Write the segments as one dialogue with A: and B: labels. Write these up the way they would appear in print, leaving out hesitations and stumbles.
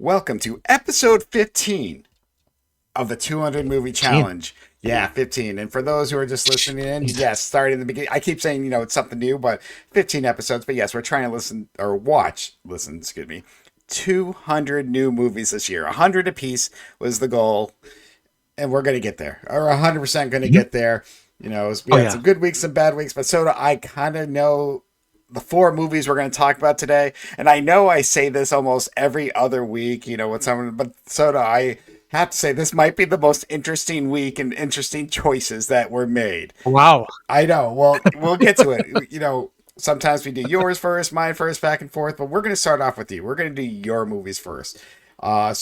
A: Welcome to episode 15 of the 200 movie
B: 15.
A: challenge. Yeah, 15. And for those who are just listening in, yes, starting in the beginning. I keep saying, it's something new, but 15 episodes. But yes, we're trying to excuse me, 200 new movies this year. 100 apiece was the goal, and we're going to get there. Or 100% going to
B: Mhm.
A: get there. We
B: Oh
A: had
B: yeah.
A: some good weeks, some bad weeks, but so do I kind of know the four movies we're going to talk about today. And I know I say this almost every other week, with someone, but so do I have to say this might be the most interesting week and interesting choices that were made.
B: Wow.
A: I know. Well, we'll get to it. Sometimes we do yours first, mine first, back and forth, but we're going to start off with you. We're going to do your movies first. Tell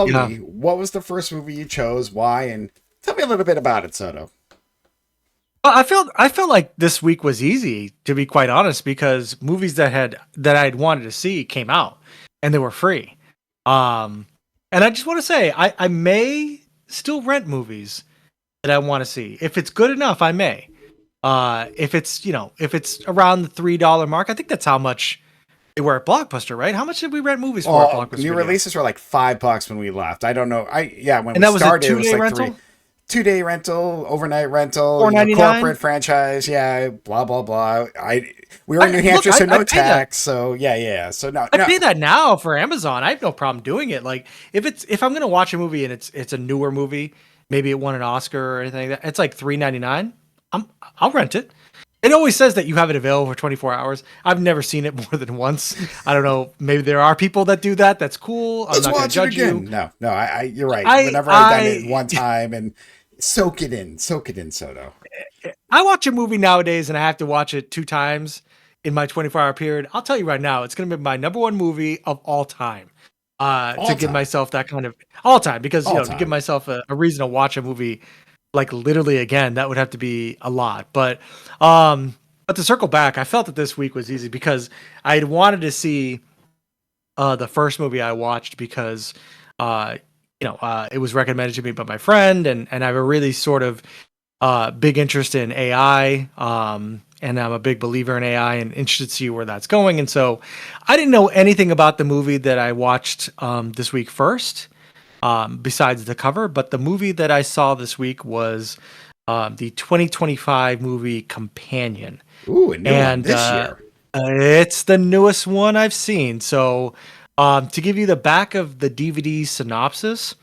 B: Yeah.
A: me, what was the first movie you chose? Why? And tell me a little bit about it, Soto.
B: Well, I felt like this week was easy, to be quite honest, because movies that I'd wanted to see came out and they were free. Um and I just want to say I may still rent movies that I want to see. If it's good enough, I may. If it's around the $3 mark, I think that's how much they were at Blockbuster, right? How much did we rent movies for at
A: Oh,
B: Blockbuster
A: new
B: Video?
A: releases were like $5 when we left. I don't know. When
B: And
A: we
B: that was a
A: started, it was
B: 2-day
A: like three.
B: rental?
A: 2 day rental, overnight rental,
B: 4.99?
A: corporate franchise, yeah, blah blah blah. We were in New
B: Look,
A: Hampshire, so
B: I
A: no
B: pay that.
A: tax. So yeah. So no,
B: I
A: no,
B: pay that now for Amazon. I have no problem doing it. Like if I'm gonna watch a movie and it's a newer movie, maybe it won an Oscar or anything like that, it's like $3.99. I'll rent it. It always says that you have it available for 24 hours. I've never seen it more than once. I don't know. Maybe there are people that do that. That's cool. I'm
A: let's
B: not gonna
A: watch it
B: judge you.
A: again. No, you're right.
B: I
A: Whenever I done it
B: I
A: one time and soak it in, Soto.
B: I watch a movie nowadays and I have to watch it 2 times in my 24-hour period. I'll tell you right now, it's gonna be my number one movie of all time. To
A: All
B: give
A: time,
B: myself that kind of all time, because
A: all
B: to give
A: time.
B: myself a reason to watch a movie like literally again, that would have to be a lot. But to circle back, I felt that this week was easy because I had wanted to see the first movie I watched because uh it was recommended to me by my friend, and I have a really sort of big interest in AI. And I'm a big believer in AI and interested to see where that's going. And so I didn't know anything about the movie that I watched this week first, besides the cover. But the movie that I saw this week was the 2025 movie Companion.
A: Ooh, a new one
B: And
A: this year.
B: it's the newest one I've seen. So to give you the back of the DVD synopsis,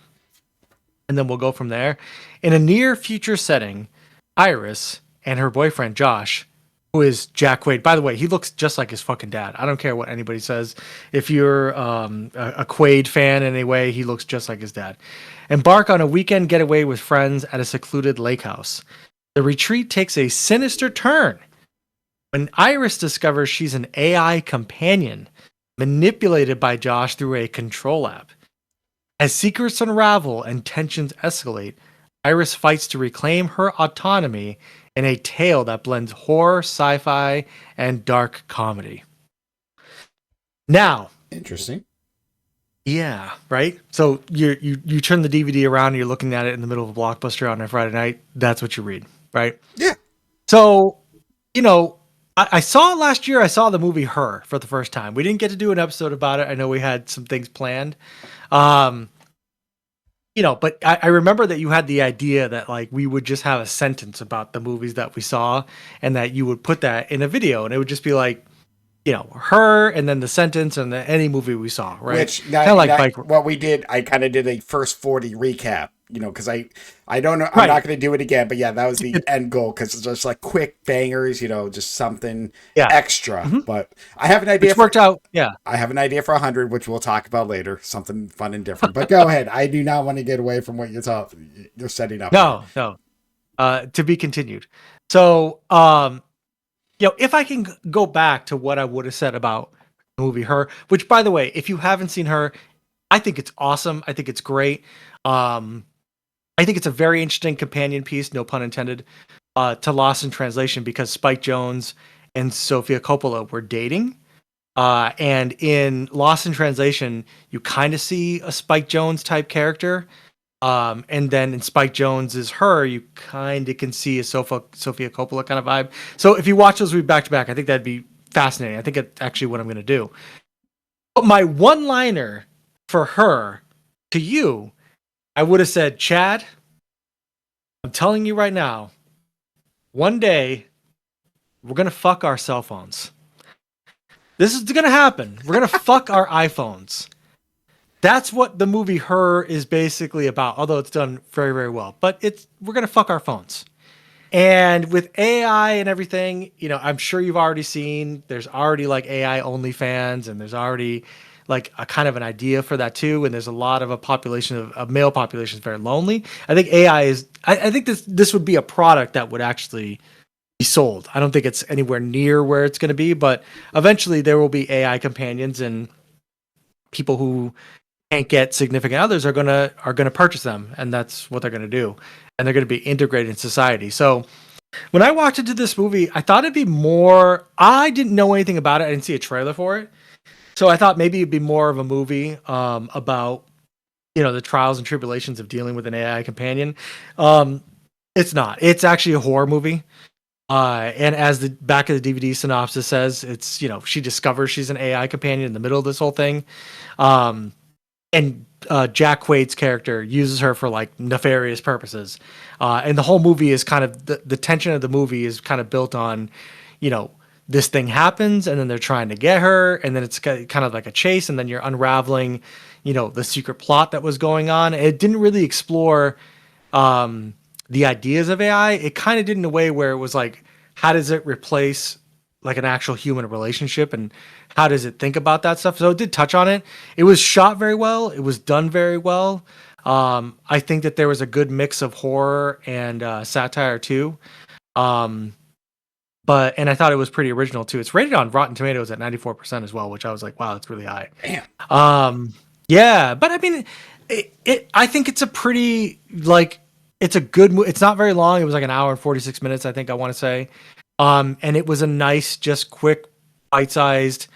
B: and then we'll go from there. In a near future setting, Iris and her boyfriend Josh, who is Jack Quaid. By the way, he looks just like his fucking dad. I don't care what anybody says. If you're a Quaid fan in any way, he looks just like his dad. Embark on a weekend getaway with friends at a secluded lake house. The retreat takes a sinister turn when Iris discovers she's an AI companion manipulated by Josh through a control app. As secrets unravel and tensions escalate, Iris fights to reclaim her autonomy in a tale that blends horror, sci-fi, and dark comedy. Now,
A: Interesting.
B: yeah, right. So you turn the DVD around, and you're looking at it in the middle of a blockbuster on a Friday night. That's what you read, right?
A: Yeah.
B: So, you know, I saw it last year. I saw the movie Her for the first time. We didn't get to do an episode about it. I know we had some things planned. Um, but I remember that you had the idea that like we would just have a sentence about the movies that we saw, and that you would put that in a video, and it would just be like, Her, and then the sentence, and then any movie we saw, right?
A: Which
B: Kind of like
A: not
B: bike,
A: what we did. I kind of did a first 40 recap, because I don't know. I'm
B: right?
A: not going to do it again, but yeah, that was the end goal because it's just like quick bangers, just something
B: Yeah,
A: extra.
B: hmm
A: But I have an idea
B: which
A: for
B: worked out. Yeah,
A: 100, which we'll talk about later. Something fun and different. But go ahead. I do not want to get away from what you're setting up here.
B: no, no. To be continued. So, if I can go back to what I would have said about the movie Her, which by the way, if you haven't seen Her, I think it's awesome. I think it's great. Um, I think it's a very interesting companion piece, no pun intended, to Lost in Translation, because Spike Jonze and Sofia Coppola were dating. And in Lost in Translation, you kind of see a Spike Jonze type character. And then in Spike Jonze is Her, you kind of can see a Sofia Coppola kind of vibe. So if you watch those back to back, I think that'd be fascinating. I think that's actually what I'm going to do. But my one liner for her, to you, I would have said, Chad, I'm telling you right now, one day we're gonna fuck our cell phones. This is gonna happen. We're gonna fuck our iPhones. That's what the movie Her is basically about, although it's done very, very well. But we're gonna fuck our phones. And with AI and everything, I'm sure you've already seen there's already like AI only fans, and there's already like a kind of an idea for that too. And there's a lot of a population of male population is very lonely. I think AI is I think this would be a product that would actually be sold. I don't think it's anywhere near where it's going to be, but eventually there will be AI companions, and people who can't get significant others are gonna purchase them, and that's what they're gonna do, and they're gonna be integrated in society. So when I walked into this movie, I thought it'd be more. I didn't know anything about it. I didn't see a trailer for it, so I thought maybe it'd be more of a movie about the trials and tribulations of dealing with an AI companion. Um, it's not. It's actually a horror movie. And as the back of the DVD synopsis says, it's she discovers she's an AI companion in the middle of this whole thing. Um, and Jack Quaid's character uses her for like nefarious purposes, and the whole movie is kind of the tension of the movie is kind of built on, you know, this thing happens and then they're trying to get her, and then it's kind of like a chase, and then you're unraveling, the secret plot that was going on. It didn't really explore the ideas of AI. It kind of did in a way where it was like, how does it replace like an actual human relationship, and how does it think about that stuff? So it did touch on it. It was shot very well. It was done very well. I think that there was a good mix of horror and satire too. Um, and I thought it was pretty original too. It's rated on Rotten Tomatoes at 94% as well, which I was like, wow, that's really high.
A: Damn.
B: Yeah, but I mean, I think it's a pretty like it's a good. It's not very long. It was like an hour and 46 minutes, I think I want to say. And it was a nice, just quick, bite-sized,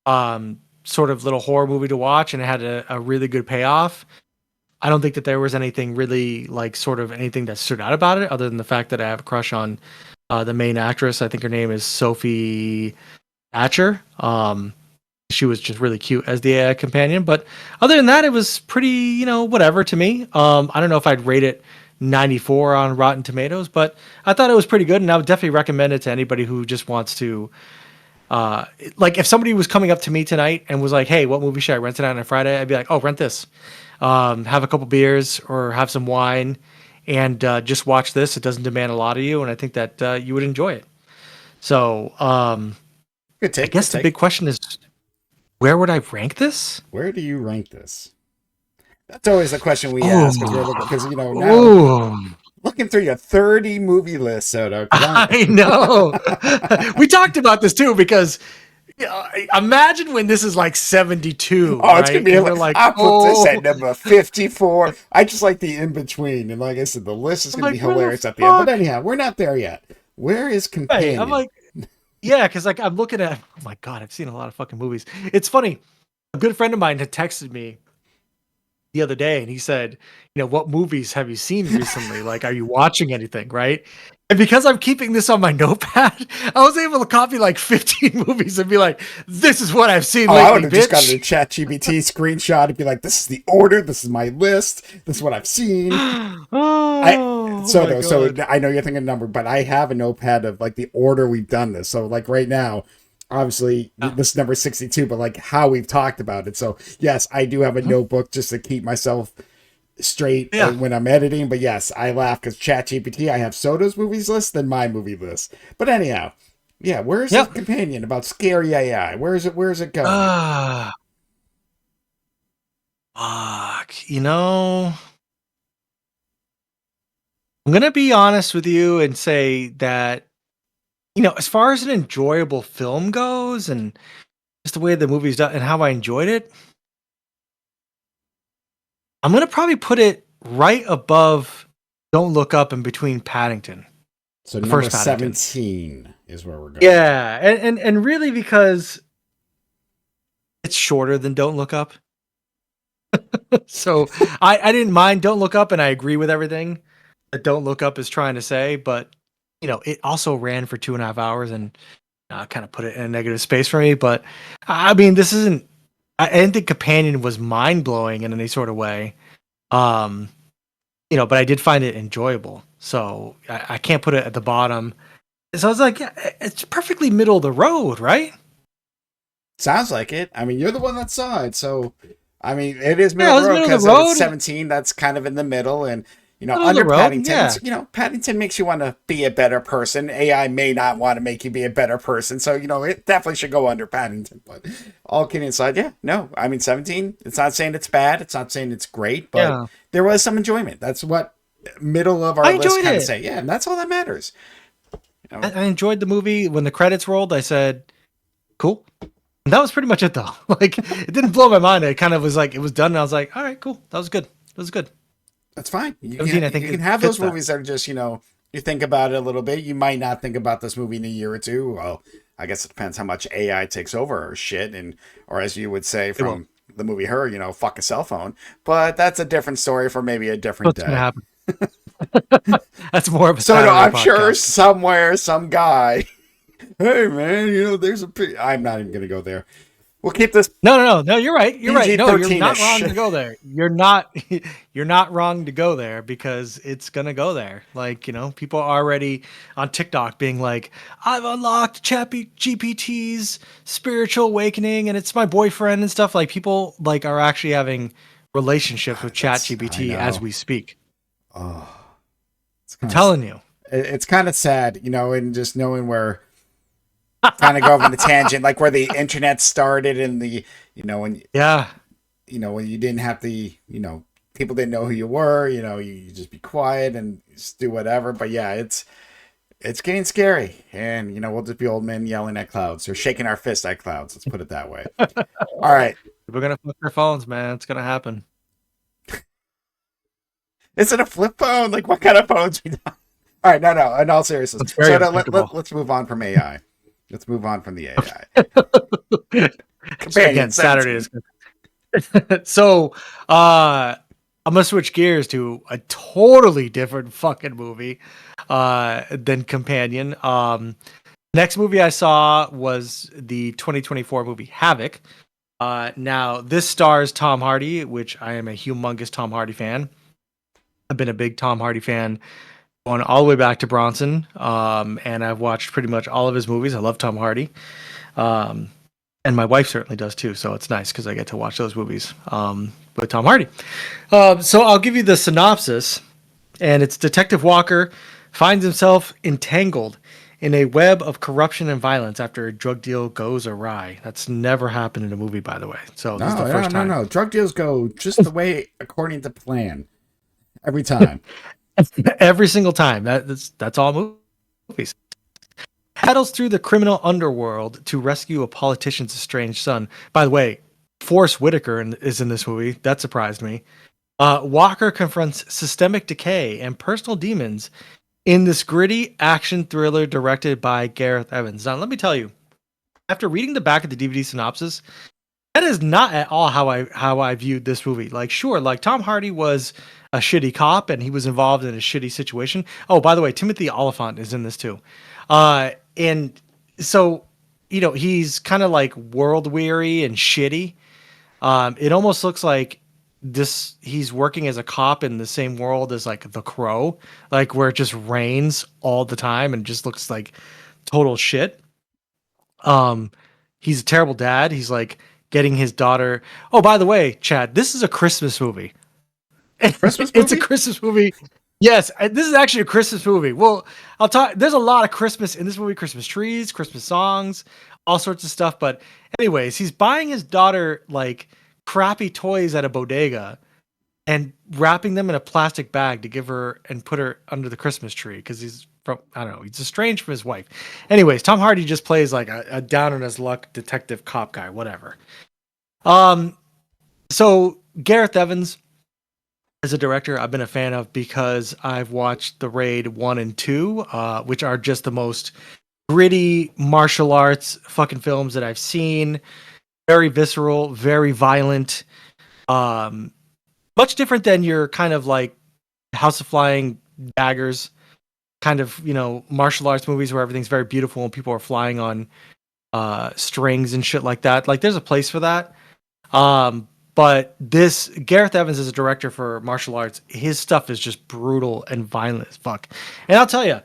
B: sort of little horror movie to watch, and it had a really good payoff. I don't think that there was anything really like sort of anything that stood out about it, other than the fact that I have a crush on the main actress. I think her name is Sophie Thatcher. She was just really cute as the AI companion, but other than that, it was pretty, whatever to me. I don't know if I'd rate it 94 on Rotten Tomatoes, but I thought it was pretty good, and I would definitely recommend it to anybody who just wants to. Like if somebody was coming up to me tonight and was like, "Hey, what movie should I rent tonight on a Friday?" I'd be like, "Oh, rent this. Have a couple beers or have some wine, and just watch this. It doesn't demand a lot of you, and I think that you would enjoy it." So
A: Good
B: I
A: take.
B: guess
A: Good
B: the
A: take.
B: big question is, where would I rank this?
A: Where do you rank this? That's always the question we ask because we're looking because now
B: Oh,
A: looking through your 30 movie list, Soto. Because
B: I know. We talked about this too because imagine when this is like 72,
A: oh, it's gonna
B: right?
A: be.
B: And we're like,
A: I put this at
B: oh,
A: number 54. I just like the in between, and like I said, the list is
B: I'm
A: gonna be
B: like, where the
A: hilarious at the end. But
B: fuck?
A: anyhow, we're not there yet. Where is
B: Right. I'm
A: Companion?
B: like, yeah, because like I'm looking at, oh my God, I've seen a lot of fucking movies. It's funny. A good friend of mine had texted me the other day and he said, what movies have you seen recently? Like, are you watching anything? Right. And because I'm keeping this on my notepad, I was able to copy like 15 movies and be like, this is what I've seen
A: Oh, I would
B: lately,
A: have just got
B: bitch.
A: a chat GBT screenshot and be like, "This is the order. This is my list. This is what I've seen." I
B: Oh my
A: so
B: God.
A: I know you're thinking number, but I have a notepad of like the order we've done this. So like right now, obviously
B: Yeah.
A: this is number 62, but like how we've talked about it. So yes, I do have a
B: Mhm.
A: notebook just to keep myself straight
B: Yeah.
A: when I'm editing. But yes, I laugh because ChatGPT, I have Soto's movies list than my movie list. But anyhow, yeah, where's the
B: Yep.
A: companion about scary AI? Where is it? Where is it going?
B: Ah, fuck. I'm gonna be honest with you and say that, as far as an enjoyable film goes, and just the way the movie's done and how I enjoyed it, I'm gonna probably put it right above Don't Look Up and between Paddington,
A: So
B: the
A: number
B: first Paddington.
A: 17 is where we're going.
B: Yeah, and really because it's shorter than Don't Look Up. So I didn't mind Don't Look Up, and I agree with everything that Don't Look Up is trying to say, but it also ran for 2.5 hours and kind of put it in a negative space for me. But I mean, this isn't. I didn't think Companion was mind blowing in any sort of way. Um, but I did find it enjoyable. So I can't put it at the bottom. So I was like, yeah, it's perfectly middle of the road, right?
A: Sounds like it. I mean, you're the one that saw it, so I mean, it is middle
B: Yeah,
A: of
B: it
A: the
B: was
A: road
B: middle of
A: because
B: the
A: it's
B: road.
A: 17. That's kind of in the middle, and
B: Middle of the
A: under
B: road.
A: Paddington,
B: Yeah.
A: Paddington makes you want to be a better person. AI may not want to make you be a better person, so it definitely should go under Paddington. But all kidding aside, yeah, no, I mean, 17. It's not saying it's bad. It's not saying it's great, but
B: Yeah.
A: there was some enjoyment. That's what middle of
B: I
A: our list
B: enjoyed
A: kind of
B: it.
A: say. Yeah, and that's all that matters. You know,
B: I enjoyed the movie. When the credits rolled, I said, cool. And that was pretty much it though. Like it didn't blow my mind. It kind of was like it was done and I was like, all right, cool. That was good. That was good.
A: That's fine. You
B: 17,
A: can
B: I think
A: you can
B: it
A: have
B: fits
A: those
B: that.
A: movies that are just you think about it a little bit. You might not think about this movie in a year or two. Well, I guess it depends how much AI takes over or shit, and or as you would say
B: It will.
A: from the movie Her, fuck a cell phone. But that's a different story for maybe a different
B: What's gonna
A: day.
B: happen? That's more of a
A: So no,
B: Saturday
A: I'm sure
B: podcast.
A: somewhere some guy. Hey man, there's I'm not even gonna go there. We'll keep this
B: No. You're right. You're right.
A: PG
B: No, you're
A: 13
B: not
A: ish.
B: wrong to go there. You're not. You're not wrong to go there because it's gonna go there. Like people are already on TikTok being like, "I've unlocked Chappy GPT's spiritual awakening, and it's my boyfriend and stuff." Like people like are actually having relationships with Chat
A: I
B: GPT as
A: know.
B: we speak.
A: Oh, it's
B: I'm
A: kind of
B: telling you.
A: it's kind of sad, and just knowing where kind of go off on the tangent, like where the internet started and when
B: Yeah.
A: when you didn't have the people didn't know who you were, you just be quiet and just do whatever. But yeah, it's getting scary, and we'll just be old men yelling at clouds or shaking our fist at clouds. Let's put it that way. All right,
B: We're gonna fuck their phones, man. It's gonna happen.
A: is it a flip phone? Like what kind of phones? All right, no. In all seriousness,
B: It's very
A: so
B: unthinkable.
A: let's move on from AI. Let's move on from the AI. Companion
B: Again, Saturday
A: 17.
B: is so uh I'm gonna switch gears to a totally different fucking movie than Companion. Next movie I saw was the 2024 movie Havoc. Now this stars Tom Hardy, which I am a humongous Tom Hardy fan. I've been a big Tom Hardy fan going all the way back to Bronson. And I've watched pretty much all of his movies. I love Tom Hardy. Um, and my wife certainly does too. So it's nice because I get to watch those movies with Tom Hardy. So I'll give you the synopsis, and it's Detective Walker finds himself entangled in a web of corruption and violence after a drug deal goes awry. That's never happened in a movie, by the way. So this is the first time.
A: No. Drug deals go just the way according to plan every time.
B: Every single time. That's all movies. Paddles through the criminal underworld to rescue a politician's estranged son. By the way, Forrest Whitaker is in this movie. That surprised me. Walker confronts systemic decay and personal demons in this gritty action thriller directed by Gareth Evans. Now, let me tell you, after reading the back of the DVD synopsis, that is not at all how I viewed this movie. Like, sure, like Tom Hardy was a shitty cop and he was involved in a shitty situation. Oh, by the way, Timothy Oliphant is in this too. And so, he's kind of like world weary and shitty. It almost looks like he's working as a cop in the same world as like The Crow, like where it just rains all the time and just looks like total shit. Um, he's a terrible dad. He's like getting his daughter. Oh, by the way, Chad, this is a Christmas movie.
A: Christmas
B: It's a
A: movie?
B: Christmas movie. Yes, this is actually a Christmas movie. Well, I'll talk. There's a lot of Christmas in this movie: Christmas trees, Christmas songs, all sorts of stuff. But, anyways, he's buying his daughter like crappy toys at a bodega and wrapping them in a plastic bag to give her and put her under the Christmas tree because he's from, I don't know, he's estranged from his wife. Anyways, Tom Hardy just plays like a down on his luck detective cop guy, whatever. Um, so Gareth Evans as a director, I've been a fan of because I've watched The Raid 1 and 2, which are just the most gritty martial arts fucking films that I've seen. Very visceral, very violent. Um, Much different than your kind of like House of Flying Daggers kind of, martial arts movies where everything's very beautiful and people are flying on strings and shit like that. Like there's a place for that. But this Gareth Evans is a director for martial arts. His stuff is just brutal and violent as fuck. And I'll tell you,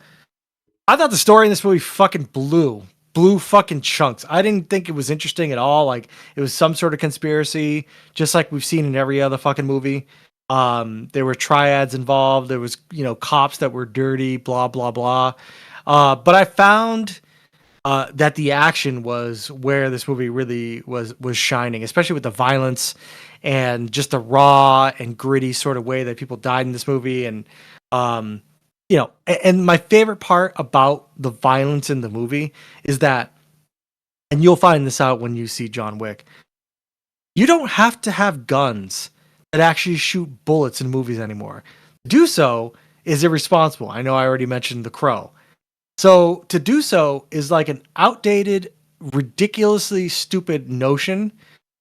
B: I thought the story in this movie fucking blew fucking chunks. I didn't think it was interesting at all. Like it was some sort of conspiracy, just like we've seen in every other fucking movie. There were triads involved. There was, cops that were dirty, blah blah blah. But I found that the action was where this movie really was shining, especially with the violence and just the raw and gritty sort of way that people died in this movie. And um, and my favorite part about the violence in the movie is that, and you'll find this out when you see John Wick, you don't have to have guns that actually shoot bullets in movies anymore. To do so is irresponsible. I know I already mentioned The Crow. So to do so is like an outdated, ridiculously stupid notion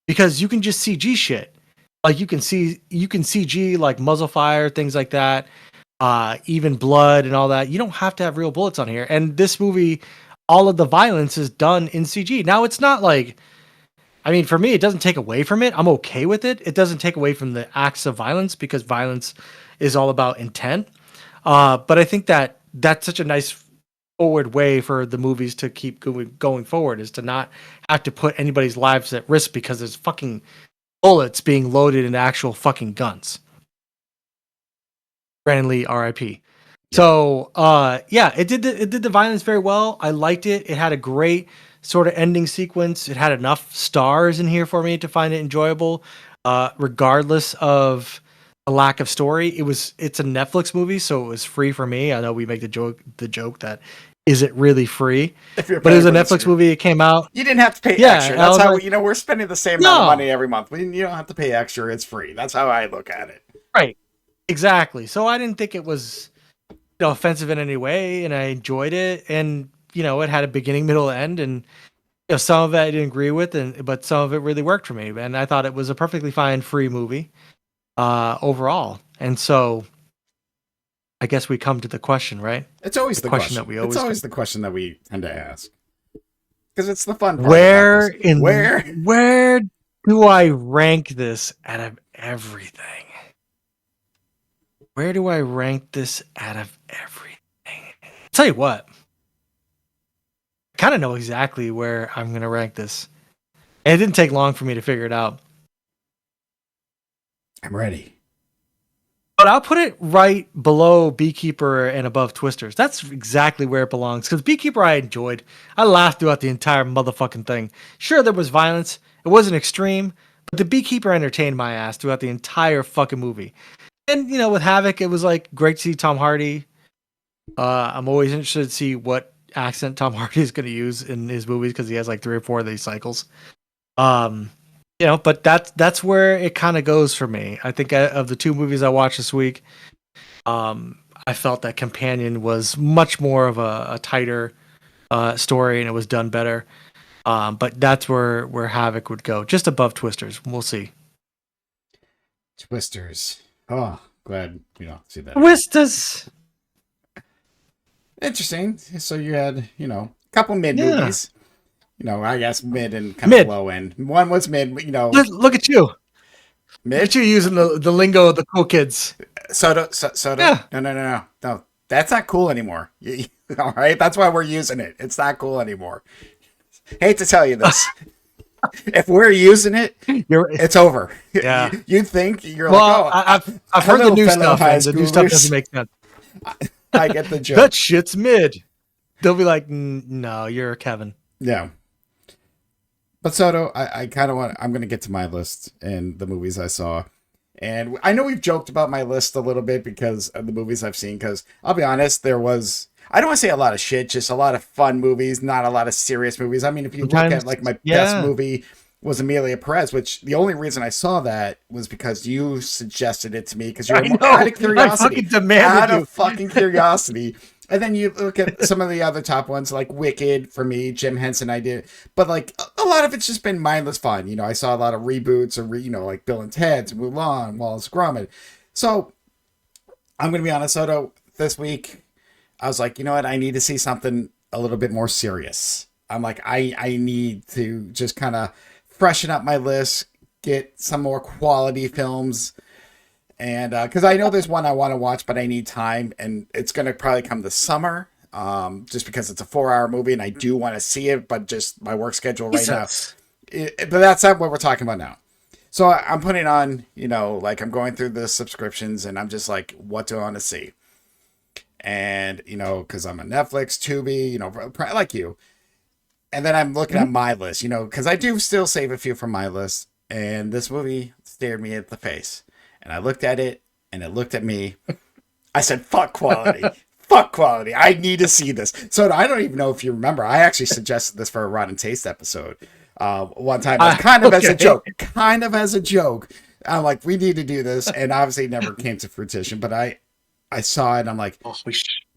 B: because you can just CG shit. Like you can CG like muzzle fire, things like that, even blood and all that. You don't have to have real bullets on here. And this movie, all of the violence is done in CG. Now it's not like, I mean, for me, it doesn't take away from it. I'm okay with it. It doesn't take away from the acts of violence because violence is all about intent. But I think that that's such a nice forward way for the movies to keep going forward is to not have to put anybody's lives at risk because there's fucking bullets being loaded into actual fucking guns. Brandon Lee, R.I.P. Yeah. So, it did the violence very well. I liked it. It had a great sort of ending sequence. It had enough stars in here for me to find it enjoyable, regardless of a lack of story. It's a Netflix movie, so it was free for me. I know we make the joke that is it really free? But it was a Netflix movie. It came out.
A: You didn't have to pay extra. That's how we're spending the same amount of money every month. You don't have to pay extra. It's free. That's how I look at it.
B: Right. Exactly. So I didn't think it was offensive in any way, and I enjoyed it. And it had a beginning, middle, end, and some of it I didn't agree with, but some of it really worked for me. And I thought it was a perfectly fine free movie overall. And so I guess we come to the question, right?
A: It's always the question that we always. It's always the question that we tend to ask because it's the fun part.
B: Where do I rank this out of everything? Where do I rank this out of everything? I'll tell you what. I kind of know exactly where I'm going to rank this. And it didn't take long for me to figure it out.
A: I'm ready.
B: But I'll put it right below Beekeeper and above Twisters. That's exactly where it belongs. Because Beekeeper I enjoyed. I laughed throughout the entire motherfucking thing. Sure, there was violence. It wasn't extreme. But the Beekeeper entertained my ass throughout the entire fucking movie. And, with Havoc, it was like great to see Tom Hardy. I'm always interested to see what accent Tom Hardy is going to use in his movies because he has like 3 or 4 of these cycles. But that's where it kind of goes for me. I think of the 2 movies I watched this week, I felt that Companion was much more of a tighter story and it was done better. But that's where Havoc would go, just above Twisters. We'll see.
A: Twisters. Oh, glad see that.
B: Twisters.
A: Interesting. So you had, a couple mid movies. I guess mid and kind of low end. One was mid,
B: Look at you.
A: Mid?
B: Look at you using the lingo of the cool kids.
A: Soda.
B: Yeah.
A: No. That's not cool anymore. All right? That's why we're using it. It's not cool anymore. Hate to tell you this. If we're using it, it's over.
B: Yeah.
A: You think you're like,
B: I've heard the new stuff. And the new stuff doesn't make sense.
A: I get the joke.
B: That shit's mid. They'll be like, no, you're Kevin.
A: Yeah. But Soto, I kind of I'm going to get to my list and the movies I saw. And I know we've joked about my list a little bit because of the movies I've seen. Because I'll be honest, I don't want to say a lot of shit, just a lot of fun movies, not a lot of serious movies. I mean, if you look at like my best movie was Amelia Perez, which the only reason I saw that was because you suggested it to me because you're out of curiosity. Out of fucking curiosity. And then you look at some of the other top ones, like Wicked for me, Jim Henson, I did. But like a lot of it's just been mindless fun. I saw a lot of reboots or, like Bill and Ted's, Mulan, Wallace Gromit. So I'm going to be honest, Soto, this week, I was like, you know what? I need to see something a little bit more serious. I'm like, I need to just kind of freshen up my list, get some more quality films. And because I know there's one I want to watch, but I need time, and it's going to probably come this summer. Just because it's a 4-hour movie and I do want to see it, but just my work schedule right now.
B: Jesus.
A: But that's not what we're talking about now. So I'm putting on, like I'm going through the subscriptions and I'm just like, what do I want to see? And, because I'm on Netflix, Tubi, like you. And then I'm looking at my list, because I do still save a few from my list. And this movie stared me at the face. And I looked at it and it looked at me. I said, fuck quality. Fuck quality. I need to see this. So I don't even know if you remember. I actually suggested this for a Rotten Taste episode one time, kind of as a joke. Kind of as a joke. I'm like, we need to do this. And obviously it never came to fruition. But I saw it and I'm like,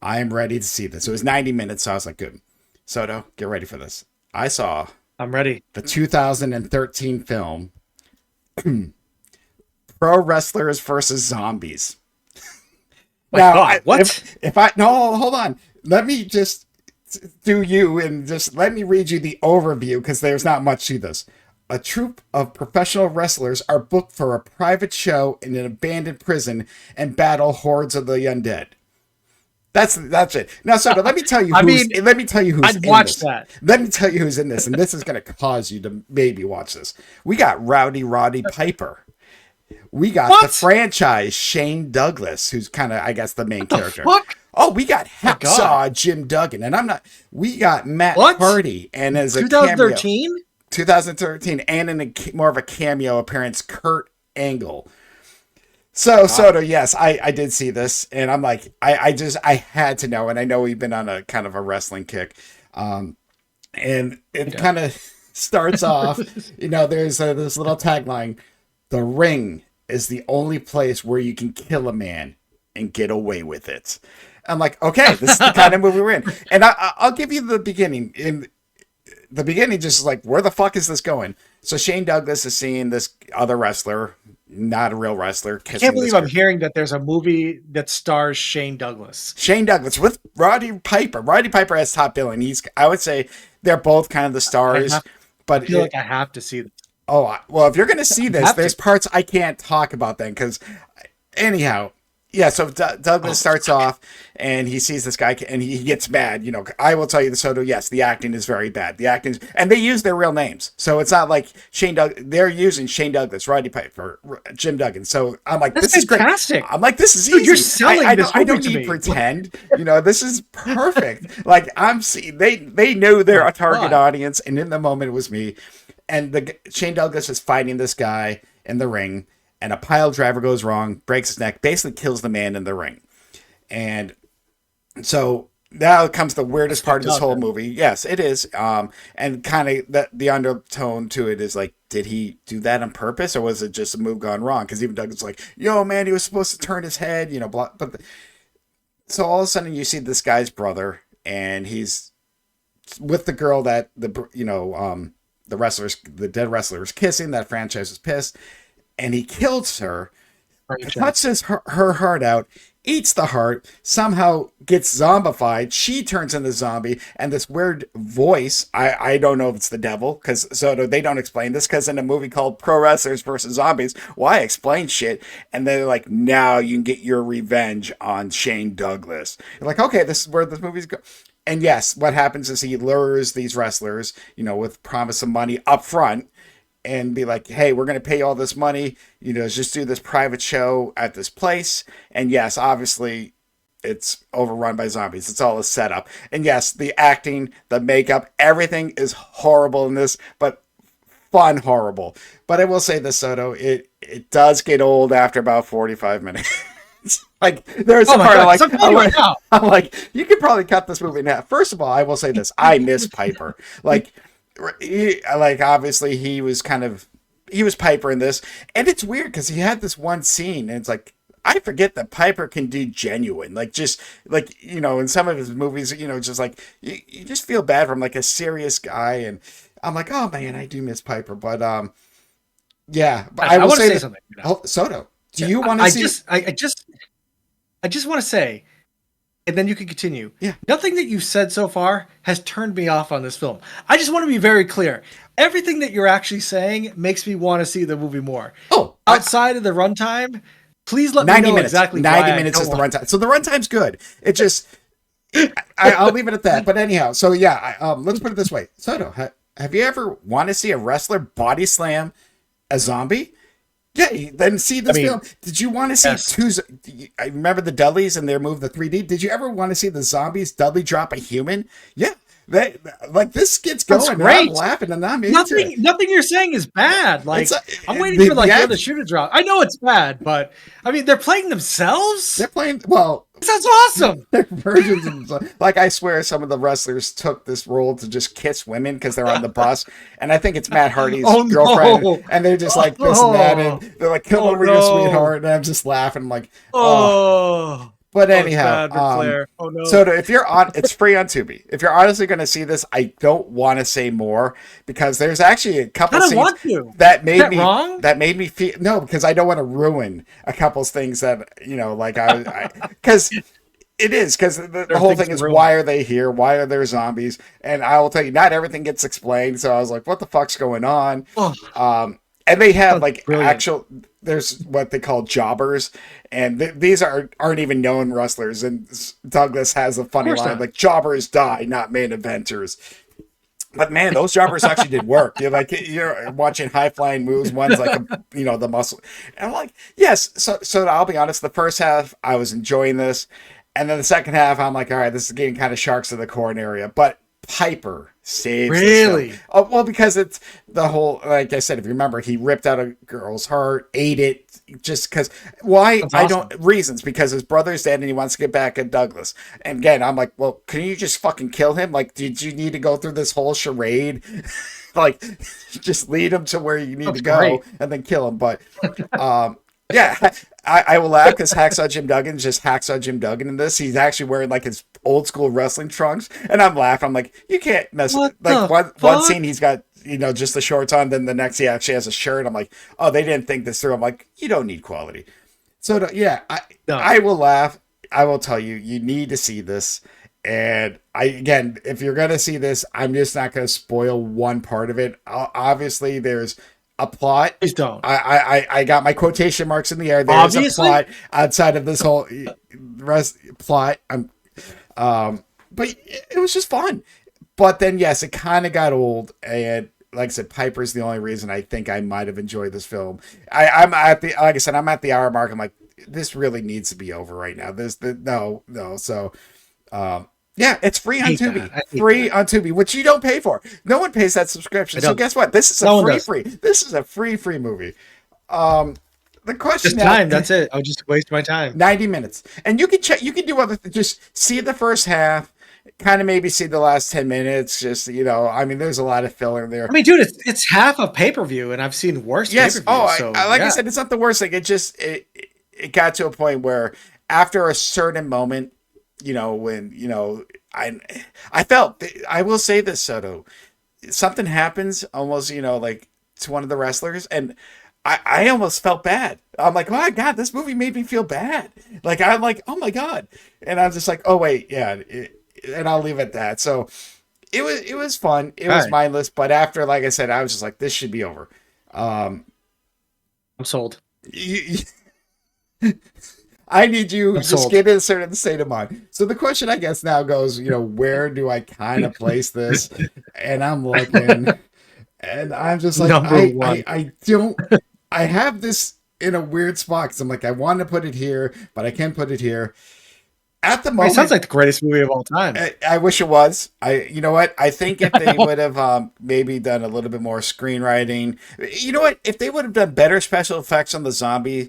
A: I'm ready to see this. It was 90 minutes. So I was like, good. Soto, get ready for this. I saw
B: I'm ready.
A: The 2013 film Pro Wrestlers versus Zombies. Now,
B: God, what?
A: If I no, hold on. Let me just do you and just let me read you the overview because there's not much to this. A troupe of professional wrestlers are booked for a private show in an abandoned prison and battle hordes of the undead. That's it. Now, so let me tell you. Let me tell you who's
B: I'd
A: in
B: watch
A: this.
B: that.
A: Let me tell you who's in this, and this is going to cause you to maybe watch this. We got Roddy Piper. We got the franchise Shane Douglas, who's kind of, I guess, the main character.
B: Fuck?
A: Oh, we got Hacksaw Jim Duggan, and I'm not. We got Matt Hardy, and as a
B: 2013,
A: 2013, and in more of a cameo appearance, Kurt Angle. So Soto, yes, I did see this, and I'm like, I had to know, and I know we've been on a kind of a wrestling kick, and it kind of starts off, there's this little tagline. The ring is the only place where you can kill a man and get away with it. I'm like, okay, this is the kind of movie we're in. And I'll give you the beginning. In the beginning, just like, where the fuck is this going? So Shane Douglas is seeing this other wrestler, not a real wrestler.
B: I can't believe I'm hearing that there's a movie that stars Shane Douglas.
A: Shane Douglas with Roddy Piper. Roddy Piper has top billing. I would say they're both kind of the stars.
B: I feel like I have to see this.
A: Oh, well, if you're going to see this, there's parts I can't talk about then because anyhow, yeah, so Douglas starts off and he sees this guy and he gets mad. I will tell you the Soto, yes, the acting is very bad. And they use their real names. So it's not like they're using Shane Douglas, Roddy Piper, Jim Duggan. So I'm like, this is
B: fantastic.
A: Great. I'm like, this is easy.
B: You're selling this
A: I don't need pretend. This is perfect. Like they know they're a target audience. And in the moment it was me. And Shane Douglas is fighting this guy in the ring, and a pile driver goes wrong, breaks his neck, basically kills the man in the ring. And so now comes the weirdest part of this whole movie. Yes, it is. And kind of the undertone to it is like, did he do that on purpose, or was it just a move gone wrong? Because even Douglas is like, yo, man, he was supposed to turn his head, blah. So all of a sudden you see this guy's brother, and he's with the girl that the dead wrestler was kissing. That franchise was pissed, and he kills her, cuts her heart out, eats the heart, somehow gets zombified. She turns into a zombie, and this weird voice, I don't know if it's the devil, because they don't explain this, because in a movie called Pro Wrestlers versus Zombies, why explain shit? And they're like, now you can get your revenge on Shane Douglas. You're like, okay, this is where this movie's going. And yes, what happens is he lures these wrestlers, with promise of money up front and be like, hey, we're going to pay you all this money, just do this private show at this place. And yes, obviously it's overrun by zombies. It's all a setup. And yes, the acting, the makeup, everything is horrible in this, but fun horrible. But I will say this, Soto, it does get old after about 45 minutes. Like there's a part I'm like, you could probably cut this movie in half. First of all, I will say this: I miss Piper. Like obviously he was Piper in this, and it's weird because he had this one scene, and it's like I forget that Piper can do genuine, in some of his movies, just like you just feel bad for him, like a serious guy, and I'm like, oh man, I do miss Piper, but yeah, but I will say something. Soto. Do you want to see?
B: I just want to say, and then you can continue.
A: Yeah.
B: Nothing that you've said so far has turned me off on this film. I just want to be very clear. Everything that you're actually saying makes me want to see the movie more.
A: Oh,
B: Outside of the runtime, please let me
A: 90
B: know
A: minutes.
B: exactly
A: 90
B: why
A: minutes
B: I
A: is the
B: don't
A: runtime. So the runtime's good. It just, I'll leave it at that. But anyhow, so yeah, let's put it this way. Soto, have you ever want to see a wrestler body slam a zombie? Yeah, then see this film. Did you want to see
B: yes.
A: I remember the Dudleys and their move, the 3D. Did you ever want to see the zombies Dudley drop a human? Yeah, they like this gets going.
B: That's
A: And I'm
B: great.
A: laughing and I'm into it.
B: Nothing you're saying is bad.
A: It's
B: Like I'm waiting for like the shoe to drop. I know it's bad, but I mean they're playing themselves.
A: They're playing well.
B: That's awesome.
A: They're versions of, like I swear some of the wrestlers took this role to just kiss women because they're on the bus, and I think it's Matt Hardy's girlfriend,
B: no.
A: and they're just like pissing at him. They're like, "Come over here, sweetheart," and I'm just laughing. I'm like, "Oh." But anyhow,
B: no.
A: So if you're on, it's free on Tubi. If you're honestly going to see this, I don't want to say more because there's actually a couple scenes that made me
B: wrong?
A: That made me feel no, because I don't want to ruin a couple things that like I because. It is because the whole thing is why are they here? Why are there zombies? And I will tell you, not everything gets explained. So I was like, what the fuck's going on? And they have like brilliant. There's what they call jobbers, and these aren't even known wrestlers. And Douglas has a funny line like, "Jobbers die, not main eventers." But man, those jobbers actually did work. You're watching high flying moves. One's like the muscle. And I'm like, yes. So I'll be honest. The first half, I was enjoying this. And then the second half, I'm like, all right, this is getting kind of Sharks of the Corn area. But Piper saves
B: really?
A: Oh, well, because it's the whole, like I said, if you remember, he ripped out a girl's heart, ate it, just because. Why? That's awesome. Reasons, because his brother's dead and he wants to get back at Douglas. And again, I'm like, well, can you just fucking kill him? Like, did you need to go through this whole charade? Like, just lead him to where you need to go and then kill him. But, yeah, I will laugh because Hacksaw Jim Duggan is just Hacksaw Jim Duggan in this. He's actually wearing like his old school wrestling trunks, and I'm laughing. I'm like, you can't mess with like one scene he's got just the shorts on, then the next he actually has a shirt. I'm like, oh, they didn't think this through. I'm like, you don't need quality. So I will laugh. I will tell you, you need to see this. And again, if you're gonna see this, I'm just not gonna spoil one part of it. Obviously, there's a plot.
B: Please don't.
A: I got my quotation marks in the air. There's a plot outside of this whole plot. But it was just fun. But then, yes, it kind of got old. And like I said, Piper's the only reason I think I might have enjoyed this film. I'm at the hour mark. I'm like, this really needs to be over right now. No. So, yeah, it's free on Tubi. Free on Tubi, which you don't pay for. No one pays that subscription. So guess what? This is a free. This is a free movie. The question
B: just time. That's it. I'll just waste my time.
A: 90 minutes, and you can check. You can do other. Just see the first half. Kind of maybe see the last 10 minutes. Just I mean, there's a lot of filler there.
B: I mean, dude, it's half a pay-per-view, and I've seen worse.
A: Yes.
B: Pay-per-views,
A: I said, it's not the worst thing. It just it got to a point where after a certain moment. When I felt, I will say this, Soto, something happens almost, like to one of the wrestlers, and I almost felt bad. I'm like, oh my God, this movie made me feel bad. Like, I'm like, oh my God. And I'm just like, oh wait, yeah. And I'll leave it at that. So it was fun. It was mindless. But after, like I said, I was just like, this should be over.
B: I'm sold.
A: I need you to just get in a certain state of mind. So the question, I guess, now goes, where do I kind of place this? And I'm looking, and I'm just like, I don't, I have this in a weird spot because I'm like, I want to put it here, but I can't put it here. At the moment,
B: it sounds like the greatest movie of all time.
A: I wish it was. You know what? I think if they would have maybe done a little bit more screenwriting, you know what? If they would have done better special effects on the zombie.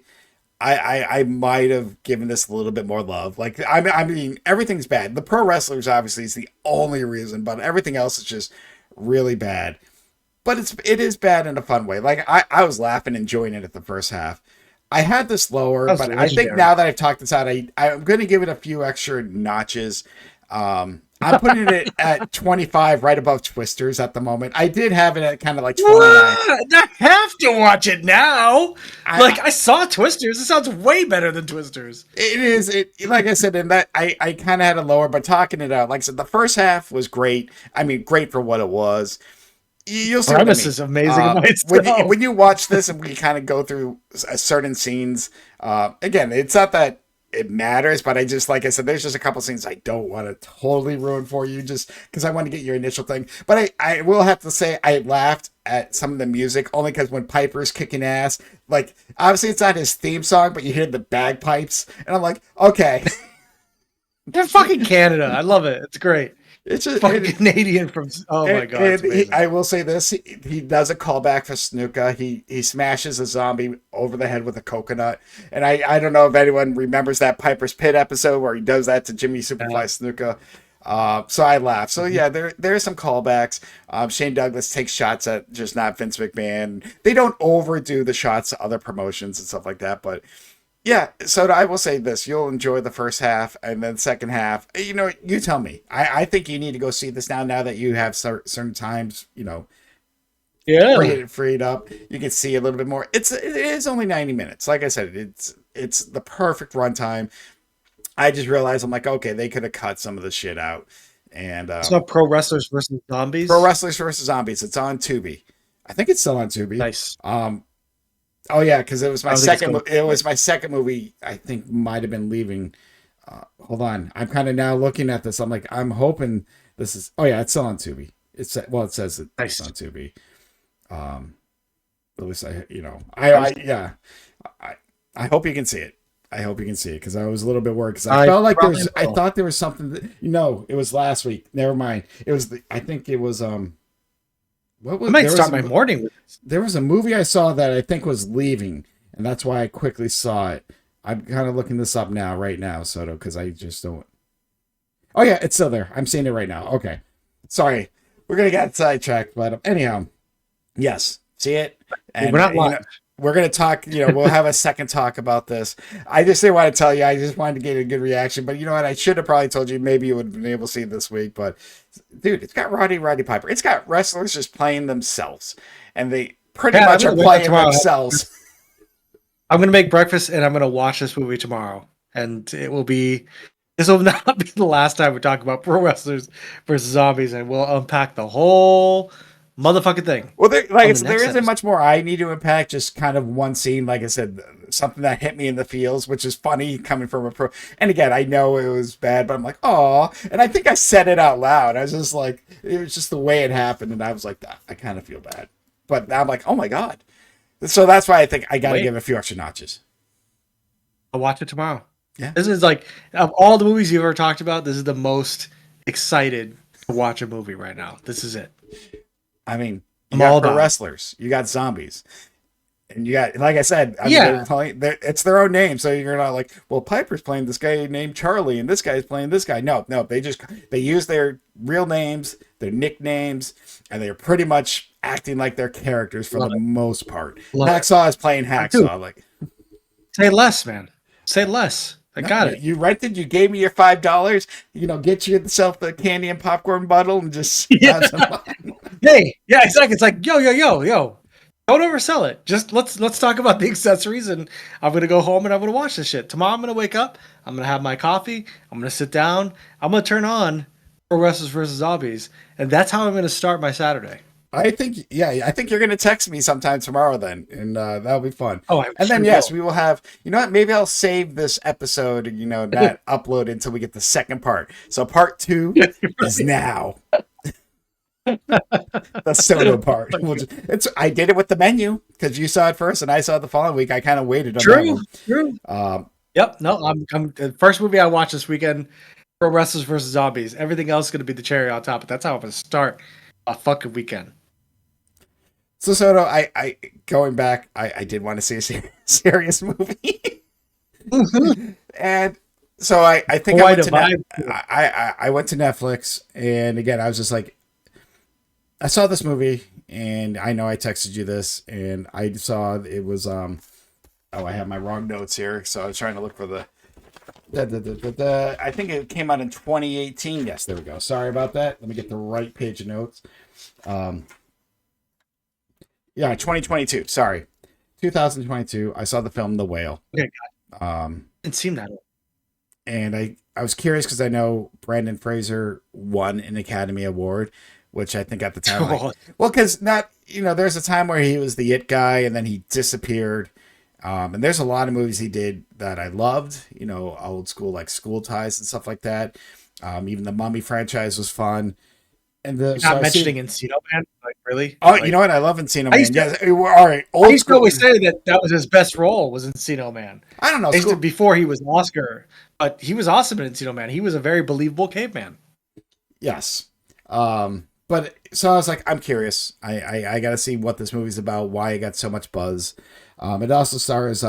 A: I might have given this a little bit more love. Like, I mean, everything's bad. The pro wrestlers obviously is the only reason, but everything else is just really bad. But it is bad in a fun way. Like, I was laughing, enjoying it at the first half. I had this lower, but I think now that I've talked this out, I'm going to give it a few extra notches. I'm putting it at 25, right above Twisters at the moment. I did have it at kind of like 29.
B: What? I have to watch it now.
A: I
B: Like I saw Twisters. It sounds way better than Twisters.
A: It is like I said, and that I kind of had a lower, but talking it out, like I said, the first half was great. I mean, great for what it was. You'll see what I
B: Premise
A: mean.
B: is amazing by
A: When you,
B: itself.
A: when you watch this and we kind of go through certain scenes, again, it's not that it matters, but I just, like I said, there's just a couple scenes I don't want to totally ruin for you, just because I want to get your initial thing. But I will have to say I laughed at some of the music only because when Piper's kicking ass, like obviously it's not his theme song, but you hear the bagpipes, and I'm like, okay.
B: They're fucking Canada. I love it. It's great.
A: It's just
B: Fucking Canadian from. Oh my god, it's amazing.
A: I will say this: he does a callback for Snuka. He smashes a zombie over the head with a coconut, and I don't know if anyone remembers that Piper's Pit episode where he does that to Jimmy Superfly Snuka. So I laugh. So yeah, there's some callbacks. Shane Douglas takes shots at just not Vince McMahon. They don't overdo the shots to other promotions and stuff like that, but yeah, so I will say this: you'll enjoy the first half, and then second half. You know, you tell me. I think you need to go see this now. Now that you have certain times,
B: Yeah.
A: freed up, you can see a little bit more. It is only 90 minutes. Like I said, it's the perfect runtime. I just realized I'm like, okay, they could have cut some of the shit out. And
B: It's not pro wrestlers versus
A: Pro
B: zombies.
A: Wrestlers versus Zombies. It's on Tubi. I think it's still on Tubi.
B: Nice.
A: Oh yeah, because it was
B: I
A: my
B: don't think it's
A: second.
B: going.
A: It was my second movie. I think might have been leaving. Hold on, I'm kind of now looking at this. I'm like, I'm hoping this is. Oh yeah, it's still on Tubi. It says it's
B: Nice.
A: on Tubi. At least yeah. I I hope you can see it. I hope you can see it because I was a little bit worried because I
B: I
A: felt like
B: probably
A: I
B: will.
A: thought there was something. It was last week. Never mind. It was I think it was What
B: I
A: was
B: might
A: there
B: start
A: was
B: my morning with this.
A: there was a movie I saw that I think was leaving, and that's why I quickly saw it. I'm kind of looking this up now, right now, Soto, because I just don't. Oh yeah, it's still there. I'm seeing it right now. Okay, sorry, we're gonna get sidetracked, but anyhow, yes, see it,
B: We're
A: and
B: not live.
A: we're gonna talk. We'll have a second talk about this. I just didn't want to tell you. I just wanted to get a good reaction, but you know what? I should have probably told you. Maybe you would have been able to see it this week, but dude, it's got Roddy Piper. It's got wrestlers just playing themselves, and they pretty
B: Yeah, I'm
A: much are
B: gonna wake up
A: playing
B: tomorrow.
A: themselves.
B: I'm gonna make breakfast and I'm gonna watch this movie tomorrow, and it will be. This will not be the last time we talk about pro wrestlers versus zombies, and we'll unpack the whole motherfucking thing
A: Well,
B: on the
A: there
B: next
A: isn't
B: episode.
A: much more I need to unpack. Just kind of one scene, like I said, something that hit me in the feels, which is funny coming from a pro. And again, I know it was bad, but I'm like, oh. And I think I said it out loud. I was just like, it was just the way it happened, and I was like, I kind of feel bad. But now I'm like, oh my god. So that's why I think I got to
B: Wait,
A: give a few extra notches.
B: I'll watch it tomorrow.
A: Yeah.
B: This is like of all the movies you've ever talked about, this is the most excited to watch a movie right now. This is it.
A: I mean, you
B: I'm
A: got
B: all
A: pro
B: about it.
A: wrestlers, you got zombies, and you got, like I said, I mean,
B: Yeah,
A: it's their own name, so you're not like, well, Piper's playing this guy named Charlie, and this guy's playing this guy. No, no, they use their real names, their nicknames, and they're pretty much acting like their characters for
B: love
A: the
B: it.
A: most part.
B: Love it.
A: Hacksaw is playing
B: Dude,
A: Hacksaw. Like,
B: say less, man. Say less. I
A: no,
B: got
A: you,
B: it.
A: you rented, you gave me your $5. Get yourself the candy and popcorn bottle and just
B: Yeah.
A: have some fun.
B: Hey, yeah, exactly. It's like, yo. Don't oversell it. Just let's talk about the accessories, and I'm gonna go home and I'm gonna watch this shit. Tomorrow I'm gonna wake up, I'm gonna have my coffee, I'm gonna sit down, I'm gonna turn on Pro Wrestlers versus Zombies, and that's how I'm gonna start my Saturday.
A: I think, yeah, I think you're gonna text me sometime tomorrow then, and that'll be fun.
B: Oh, I
A: And then
B: sure
A: yes,
B: will.
A: we will have. You know what? Maybe I'll save this episode, not upload until we get the second part. So part two is now the solo part. I did it with the menu because you saw it first and I saw it the following week. I kind of waited on that
B: True,
A: one.
B: true.
A: Um,
B: Yep. No, I'm the first movie I watched this weekend. Pro Wrestlers versus Zombies. Everything else is gonna be the cherry on top. But that's how I'm gonna start a fucking weekend.
A: so Soto, I going back, I did want to see a serious movie, and so I think I
B: Quite
A: went
B: a
A: to
B: vibe.
A: I went to Netflix, and again I was just like, I saw this movie, and I know I texted you this, and I saw it was oh, I have my wrong notes here, so I was trying to look for I think it came out in 2018. Yes, there we go. Sorry about that. Let me get the right page of notes. Um, yeah, 2022. Sorry, 2022. I saw the film The Whale.
B: Okay,
A: Um,
B: it seemed that.
A: and I was curious because I know Brandon Fraser won an Academy Award, which I think at the time, like, well, because not, there's a time where he was the it guy and then he disappeared. And there's a lot of movies he did that I loved, old school, like School Ties and stuff like that. Even the Mummy franchise was fun. And
B: You're not mentioning Encino Man, like really?
A: oh,
B: Like,
A: you know what? I love Encino
B: I
A: Man.
B: used to,
A: Yes, all right,
B: I
A: old
B: used to
A: school.
B: always say that was his best role was Encino Man.
A: I don't know,
B: I used to,
A: school.
B: before he was an Oscar, but he was awesome in Encino Man. He was a very believable caveman.
A: Yes. But so I was like, I'm curious. I got to see what this movie's about, why it got so much buzz. It also stars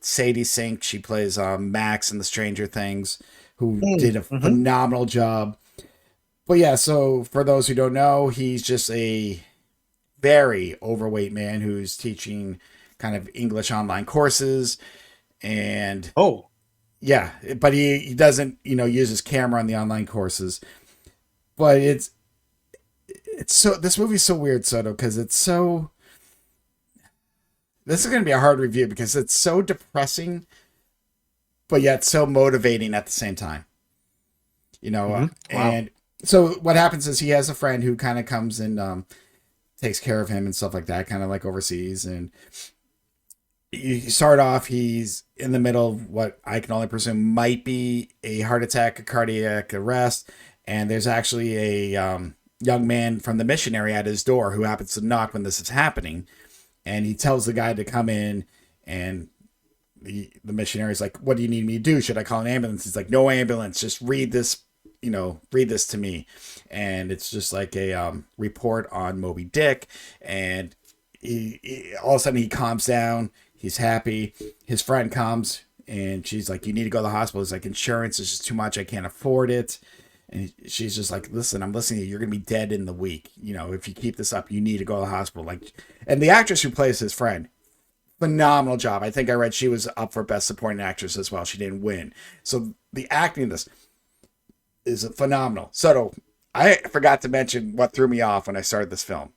A: Sadie Sink. She plays Max in the Stranger Things, who did a
B: Mm-hmm.
A: phenomenal job. But yeah, so for those who don't know, he's just a very overweight man who's teaching kind of English online courses. And
B: Oh,
A: yeah, but he doesn't, use his camera on the online courses. But it's so, this movie's so weird, Soto, because it's so, this is going to be a hard review because it's so depressing, but yet so motivating at the same time.
B: wow.
A: And so what happens is he has a friend who kind of comes and takes care of him and stuff like that, kind of like overseas. And you start off, he's in the middle of what I can only presume might be a heart attack, a cardiac arrest. And there's actually a young man from the missionary at his door who happens to knock when this is happening. And he tells the guy to come in, and the missionary's like, what do you need me to do? Should I call an ambulance? He's like, no ambulance, just read this, read this to me. And it's just like a report on Moby Dick. And all of a sudden he calms down. He's happy. His friend comes and she's like, you need to go to the hospital. He's like, insurance is just too much. I can't afford it. And she's just like, listen, I'm listening to you. You're going to be dead in the week. If you keep this up, you need to go to the hospital. Like, and the actress who plays his friend, phenomenal job. I think I read she was up for Best Supporting Actress as well. She didn't win. So the acting in this is phenomenal. So I forgot to mention what threw me off when I started this film.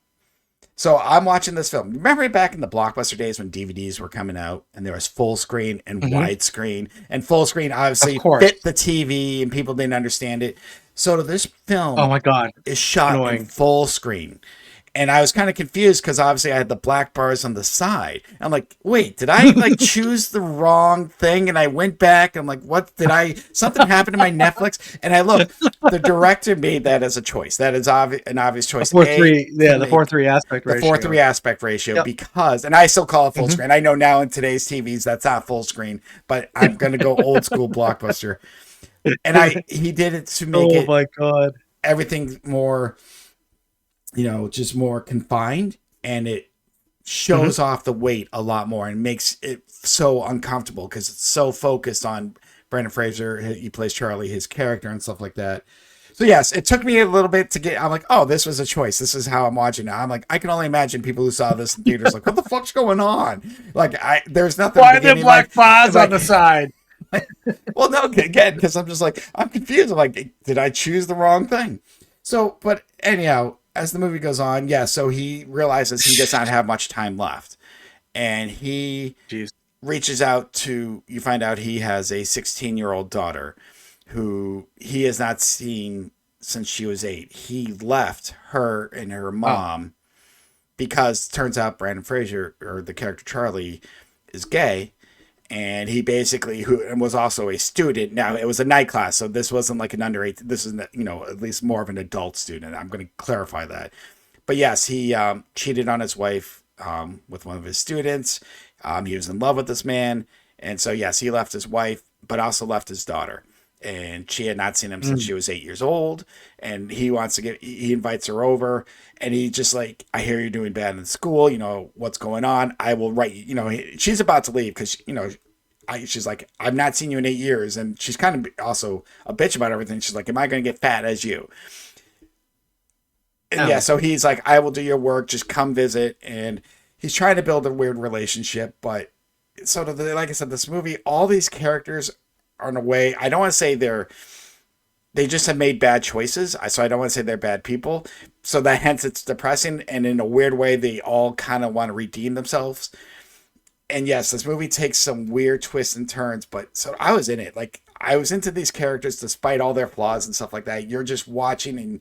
A: So I'm watching this film. Remember back in the Blockbuster days when DVDs were coming out and there was full screen and widescreen, and full screen obviously fit the TV and people didn't understand it. So this film,
B: oh my god,
A: is shot in full screen. And I was kind of confused because obviously I had the black bars on the side. I'm like, wait, did I like choose the wrong thing? And I went back. I'm like, what did something happened to my Netflix? And I look, the director made that as a choice. That is an obvious choice.
B: The 4:3 aspect ratio.
A: The 4:3 aspect ratio, because, and I still call it full screen. I know now in today's TVs that's not full screen, but I'm going to go old school Blockbuster. And he did it to make
B: oh my god,
A: everything more, just more confined, and it shows off the weight a lot more and makes it so uncomfortable because it's so focused on Brendan Fraser. He plays Charlie, his character, and stuff like that. So yes, it took me a little bit to get, I'm like, oh, this was a choice. This is how I'm watching it. I'm like, I can only imagine people who saw this in theaters like, what the fuck's going on? Like, there's nothing.
B: Why are there black bars on the side?
A: Well, no, again, because I'm just like, I'm confused. I'm like, did I choose the wrong thing? So, but anyhow, as the movie goes on, so he realizes he does not have much time left. And he reaches out to, you find out he has a 16-year-old daughter who he has not seen since she was 8. He left her and her mom because turns out Brandon Fraser, or the character Charlie, is gay. And he basically, who was also a student. Now, it was a night class, so this wasn't like an under 8. This is, at least more of an adult student. I'm going to clarify that. But yes, he cheated on his wife with one of his students. He was in love with this man. And so, yes, he left his wife, but also left his daughter. And she had not seen him since she was 8 years old. And he invites her over. And he just like, I hear you're doing bad in school. What's going on? I will write you. She's about to leave because, she's like, I've not seen you in 8 years. And she's kind of also a bitch about everything. She's like, am I going to get fat as you? And so he's like, I will do your work. Just come visit. And he's trying to build a weird relationship. But like I said, this movie, all these characters are in a way, I don't want to say they just have made bad choices. So I don't want to say they're bad people. So that hence it's depressing. And in a weird way, they all kind of want to redeem themselves. And yes, this movie takes some weird twists and turns, but so I was in it. Like I was into these characters despite all their flaws and stuff like that. You're just watching, and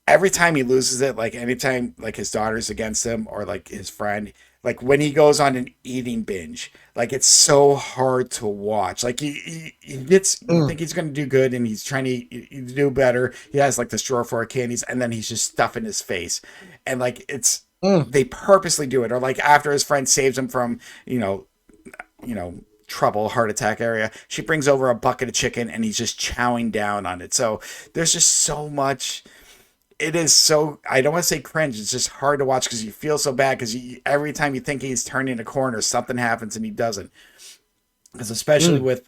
A: every time he loses it, like anytime like his daughter's against him or like his friend, like when he goes on an eating binge, like it's so hard to watch. Like he gets, you
B: Mm,
A: think he's gonna do good, and he's trying to do better. He has like this drawer full of candies, and then he's just stuffing his face, and like it's
B: mm.
A: they purposely do it. Or like after his friend saves him from you know trouble, heart attack area, she brings over a bucket of chicken, and he's just chowing down on it. So there's just so much. It is so, I don't want to say cringe, it's just hard to watch because you feel so bad because every time you think he's turning a corner, something happens and he doesn't. Because especially
B: Mm.
A: with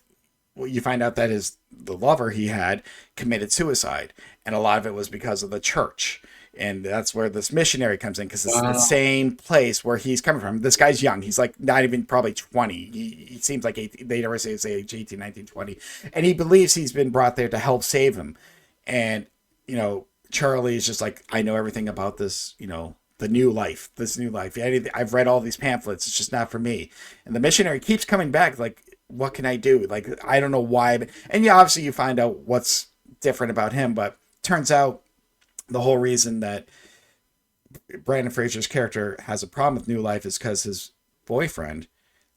A: what you find out that the lover he had committed suicide, and a lot of it was because of the church. And that's where this missionary comes in, because it's the
B: Wow.
A: same place where he's coming from. This guy's young. He's like not even probably 20. He seems like 18, they never say his age, 18, 19, 20. And he believes he's been brought there to help save him. And, Charlie is just like, I know everything about this, the new life, this new life. I've read all these pamphlets. It's just not for me. And the missionary keeps coming back, like, what can I do? Like, I don't know why. And yeah, obviously you find out what's different about him, but turns out the whole reason that Brandon Fraser's character has a problem with new life is because his boyfriend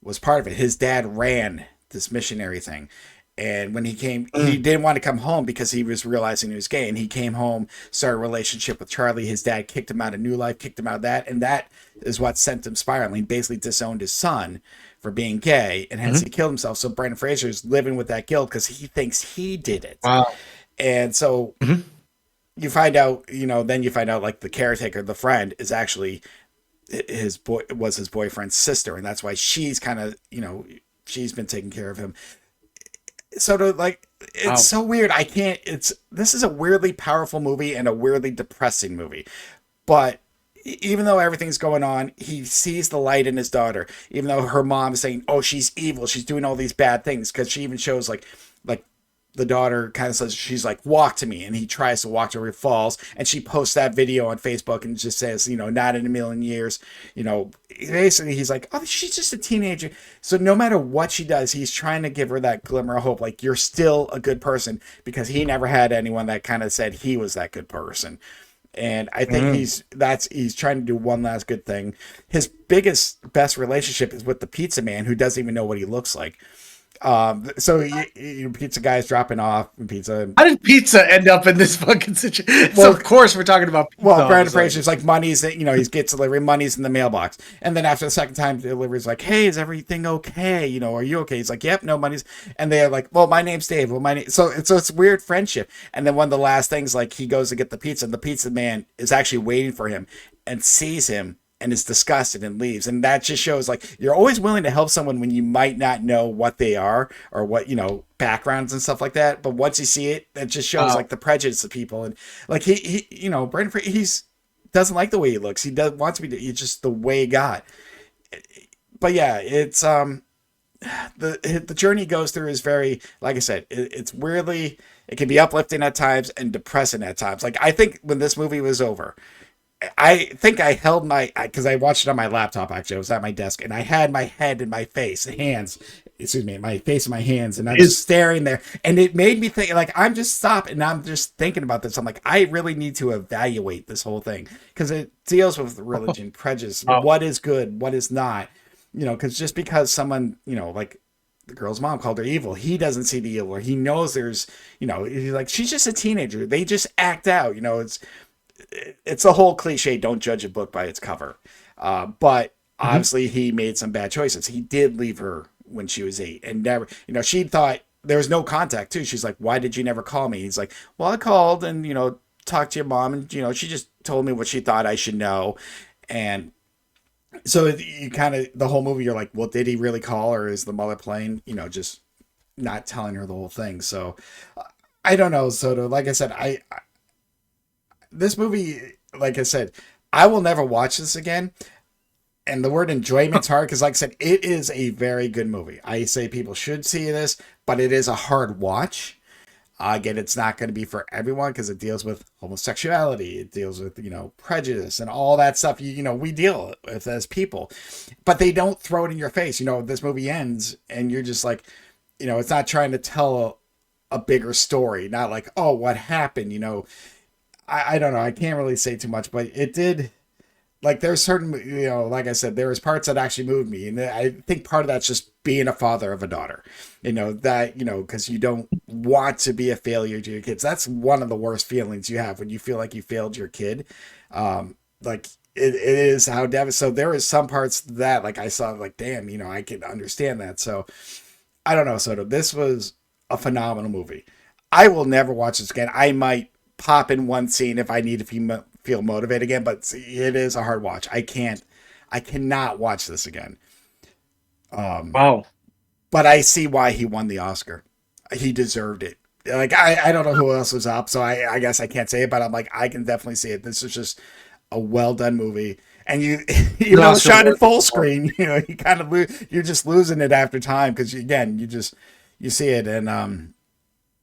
A: was part of it. His dad ran this missionary thing. And when he came, he
B: Mm.
A: didn't want to come home because he was realizing he was gay. And he came home, started a relationship with Charlie. His dad kicked him out of New Life, kicked him out of that. And that is what sent him spiraling. He basically disowned his son for being gay. And hence
B: Mhm.
A: he killed himself. So Brandon Fraser is living with that guilt because he thinks he did it.
B: Wow.
A: And so
B: Mhm.
A: you find out, then you find out like the caretaker, the friend, is actually his boyfriend's sister. And that's why she's kind of, she's been taking care of him. So to like, it's
B: Wow.
A: so weird. I can't. This is a weirdly powerful movie and a weirdly depressing movie, but even though everything's going on, he sees the light in his daughter. Even though her mom is saying, "Oh, she's evil. She's doing all these bad things," because she even shows like the daughter kind of says, she's like, walk to me, and he tries to walk to her, he falls, and she posts that video on Facebook and just says, not in a million years. Basically he's like, oh, she's just a teenager. So no matter what she does, he's trying to give her that glimmer of hope, like, you're still a good person, because he never had anyone that kind of said he was that good person. And I think
B: Mm.
A: he's trying to do one last good thing. His best relationship is with the pizza man, who doesn't even know what he looks like. So pizza guy's dropping off pizza.
B: How did pizza end up in this fucking situation? So
A: Well,
B: of course we're talking about pizza all of a
A: Brandon
B: sudden.
A: Fraser's like, money's, he gets delivery, money's in the mailbox. And then after the second time, the delivery's like, hey, is everything okay? Are you okay? He's like, yep, no, money's. And they're like, well, my name's Dave. Well, my name. So it's weird friendship. And then one of the last things, like, he goes to get the pizza, and the pizza man is actually waiting for him and sees him and is disgusted and leaves. And that just shows, like, you're always willing to help someone when you might not know what they are or what, backgrounds and stuff like that. But once you see it, that just shows,
B: Wow.
A: like, the prejudice of people. And like, Brandon Fraser, he's doesn't like the way he looks. He does wants to be. He's just the way God. But yeah, it's the journey he goes through is very, like I said, it's weirdly, it can be uplifting at times and depressing at times. Like, I think when this movie was over, I think I held my, because I watched it on my laptop, actually. I was at my desk, and I had my head in my face, hands, excuse me, my face in my hands, and I was
B: Is
A: staring there. And it made me think, like, I'm just stopping and I'm just thinking about this. I'm like, I really need to evaluate this whole thing, because it deals with religion, prejudice,
B: wow.
A: what is good, what is not. Because just because someone, like, the girl's mom called her evil, he doesn't see the evil, or he knows there's, he's like, she's just a teenager. They just act out. It's a whole cliche, don't judge a book by its cover. But
B: Mhm.
A: obviously he made some bad choices. He did leave her when she was 8, and never, she thought there was no contact too. She's like, why did you never call me? He's like, well, I called and, talked to your mom, and, she just told me what she thought I should know. And so you kind of, the whole movie, you're like, well, did he really call, or is the mother playing, just not telling her the whole thing? So I don't know. So like I said, this movie, like I said, I will never watch this again. and the word enjoyment's hard because, like I said, it is a very good movie. I say people should see this, but it is a hard watch. Again, it's not going to be for everyone because it deals with homosexuality. It deals with, prejudice and all that stuff, we deal with as people. But they don't throw it in your face. This movie ends and you're just like, it's not trying to tell a bigger story. Not like, oh, what happened? I don't know. I can't really say too much, but it did. Like there's certain, like I said, there was parts that actually moved me, and I think part of that's just being a father of a daughter, because you don't want to be a failure to your kids. That's one of the worst feelings you have when you feel like you failed your kid. Like it is how devastating. So there was some parts that like I saw like, damn, I can understand that. So I don't know, Soto. This was a phenomenal movie. I will never watch this again. I might pop in one scene if I need to feel motivated again, but it is a hard watch. I cannot watch this again.
B: Wow.
A: But I see why he won the Oscar. He deserved it. Like I don't know who else was up, so I guess I can't say it, but I'm like I can definitely see it. This is just a well done movie. And you, even though it's shot in full screen, you kind of you're just losing it after time because again, you see it and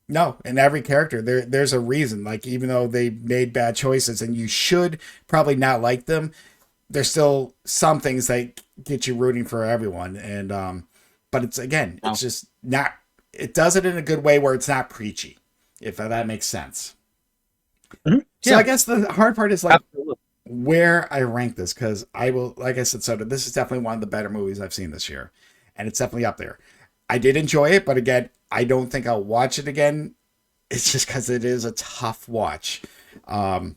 A: no, in every character there's a reason. Like even though they made bad choices and you should probably not like them, there's still some things that get you rooting for everyone. And but it's again, it's just not. It does it in a good way where it's not preachy, if that makes sense.
B: Mm-hmm.
A: So
B: Yeah.
A: I guess the hard part is like
B: Absolutely.
A: where I rank this because I will, like I said, so this is definitely one of the better movies I've seen this year, and it's definitely up there. I did enjoy it, but again, I don't think I'll watch it again. It's just because it is a tough watch.
B: Mhm.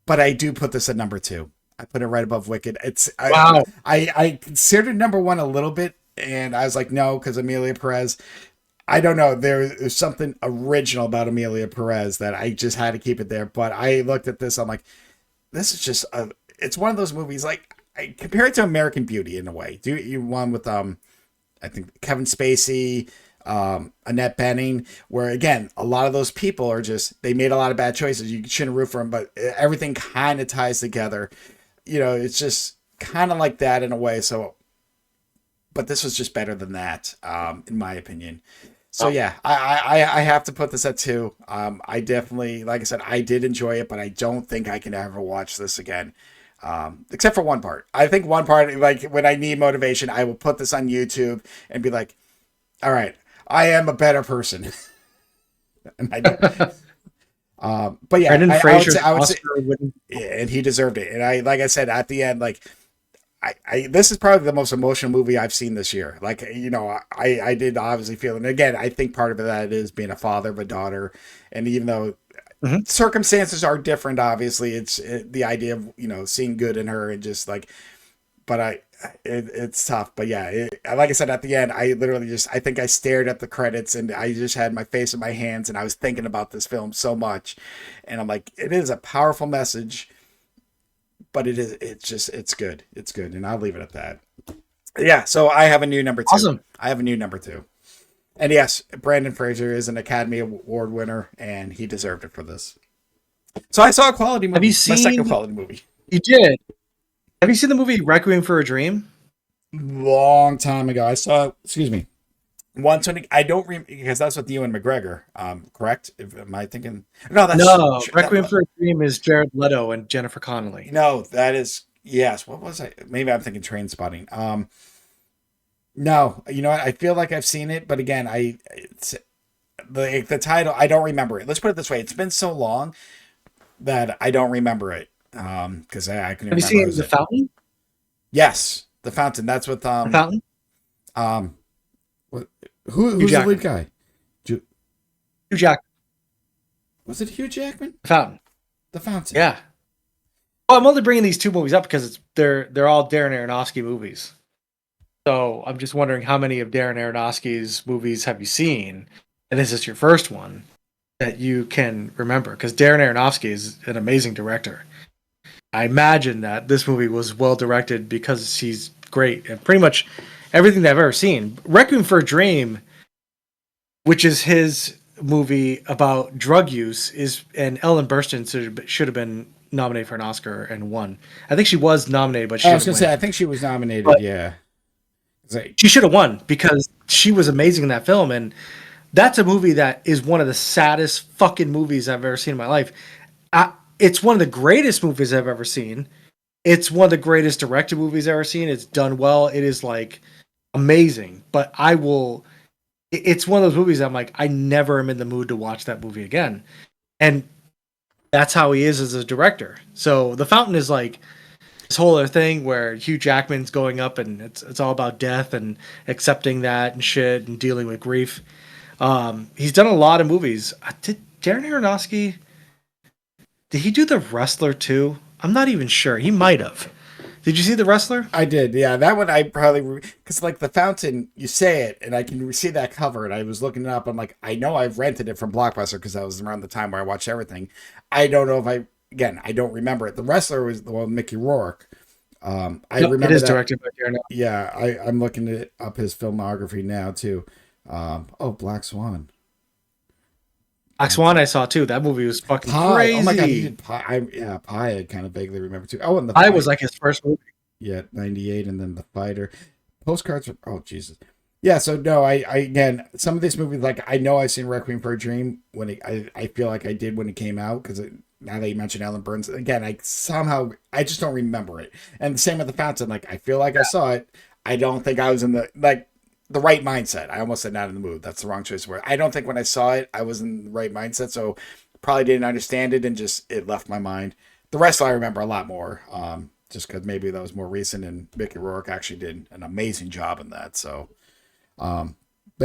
A: But I do put this at number 2. I put it right above Wicked. It's
B: Wow.
A: I considered number 1 a little bit, and I was like, no, because Amelia Perez. I don't know. There's something original about Amelia Perez that I just had to keep it there. But I looked at this, I'm like, this is just it's one of those movies like I compare it to American Beauty in a way. Do you one with I think Kevin Spacey, Annette Bening, where again, a lot of those people are just, they made a lot of bad choices. You shouldn't root for them, but everything kind of ties together. It's just kind of like that in a way. So, but this was just better than that, in my opinion. So yeah, I have to put this at 2. I definitely, like I said, I did enjoy it, but I don't think I can ever watch this again. Except for one part. I think one part, like when I need motivation, I will put this on YouTube and be like, all right, I am a better person. And I do. But yeah,
B: Brendan
A: I would
B: Fraser's
A: say,
B: Oscar winning.
A: and he deserved it. And like I said, at the end, like, this is probably the most emotional movie I've seen this year. Like, I did obviously feel, and again, I think part of that is being a father of a daughter. And even though
B: Mhm.
A: circumstances are different, obviously, the idea of, seeing good in her and just like, but it's tough. But yeah, like I said, at the end, I literally I think I stared at the credits and I just had my face in my hands and I was thinking about this film so much. And I'm like, it is a powerful message, but it's good. It's good. And I'll leave it at that. Yeah. So I have a new number 2.
B: Awesome.
A: I have a new number 2. And yes, Brandon Fraser is an Academy Award winner and he deserved it for this. So I saw a quality movie.
B: Have you
A: My second
B: seen?
A: quality movie.
B: You did. Have you seen the movie Requiem for a Dream?
A: Long time ago. I saw, excuse me, 120. I don't remember because that's with Ewan McGregor. Correct? Am I thinking? No,
B: No, Requiem for a Dream is Jared Leto and Jennifer Connelly.
A: no, that is yes. What was I? Maybe I'm thinking Train Spotting. No, you know what? I feel like I've seen it, but again, the title I don't remember it. Let's put it this way: it's been so long that I don't remember it. Because I couldn't
B: Have you
A: remember.
B: seen The Fountain?
A: Yes, The Fountain. That's with
B: The Fountain?
A: um what,
B: Hugh
A: who's the lead
B: Jackman.
A: guy?
B: Hugh Jackman.
A: Was it Hugh Jackman?
B: The Fountain.
A: The Fountain.
B: Yeah. Well, I'm only bringing these 2 movies up because they're all Darren Aronofsky movies. So I'm just wondering how many of Darren Aronofsky's movies have you seen, and is this your first one that you can remember? Because Darren Aronofsky is an amazing director. I imagine that this movie was well directed because he's great and pretty much everything that I've ever seen. Requiem for a Dream, which is his movie about drug use, and Ellen Burstyn should have been nominated for an Oscar and won. I think she was nominated, but she
A: I was
B: didn't
A: gonna say,
B: win.
A: I think she was nominated.
B: But
A: Yeah. It's like,
B: she should have won because she was amazing in that film, and that's a movie that is one of the saddest fucking movies I've ever seen in my life. It's one of the greatest movies I've ever seen. It's one of the greatest directed movies I've ever seen. It's done well. It is like amazing. But I will. It's one of those movies that I'm like, I never am in the mood to watch that movie again. And that's how he is as a director. So The Fountain is like this whole other thing where Hugh Jackman's going up and it's all about death and accepting that and shit and dealing with grief. He's done a lot of movies. Did Darren Aronofsky? Did he do The Wrestler too? I'm not even sure. He might have. Did you see The Wrestler?
A: I did, yeah. That one I probably because like the Fountain, you say it, and I can see that cover, and I was looking it up. I'm like, I know I've rented it from Blockbuster because that was around the time where I watched everything. I don't know if I don't remember it. The Wrestler was the one with Mickey Rourke. I
B: Yep, it
A: remember
B: is
A: that.
B: directed by Darren.
A: Yeah, I'm looking it up his filmography now too. Oh, Black Swan.
B: Black Swan I saw too. That movie was fucking
A: Pie. Oh my God, he
B: crazy.
A: did Pie. Yeah, Pie. I kind of vaguely remember too. Oh, and the
B: I was
A: Fight.
B: like his first movie.
A: Yeah, 98, and then the Fighter. Postcards. Oh Jesus. Yeah. So no, I again some of these movies like I know I've seen Requiem for a Dream when I feel like I did when it came out because now that you mentioned Alan Burns again, I just don't remember it. And the same with the Fountain. Like I feel like I saw it. I don't think I was in the right mindset. I almost said not in the mood. That's the wrong choice of word. I don't think when I saw it, I was in the right mindset. So probably didn't understand it and just it left my mind. The rest I remember a lot more. Just because maybe that was more recent and Mickey Rourke actually did an amazing job in that. So, but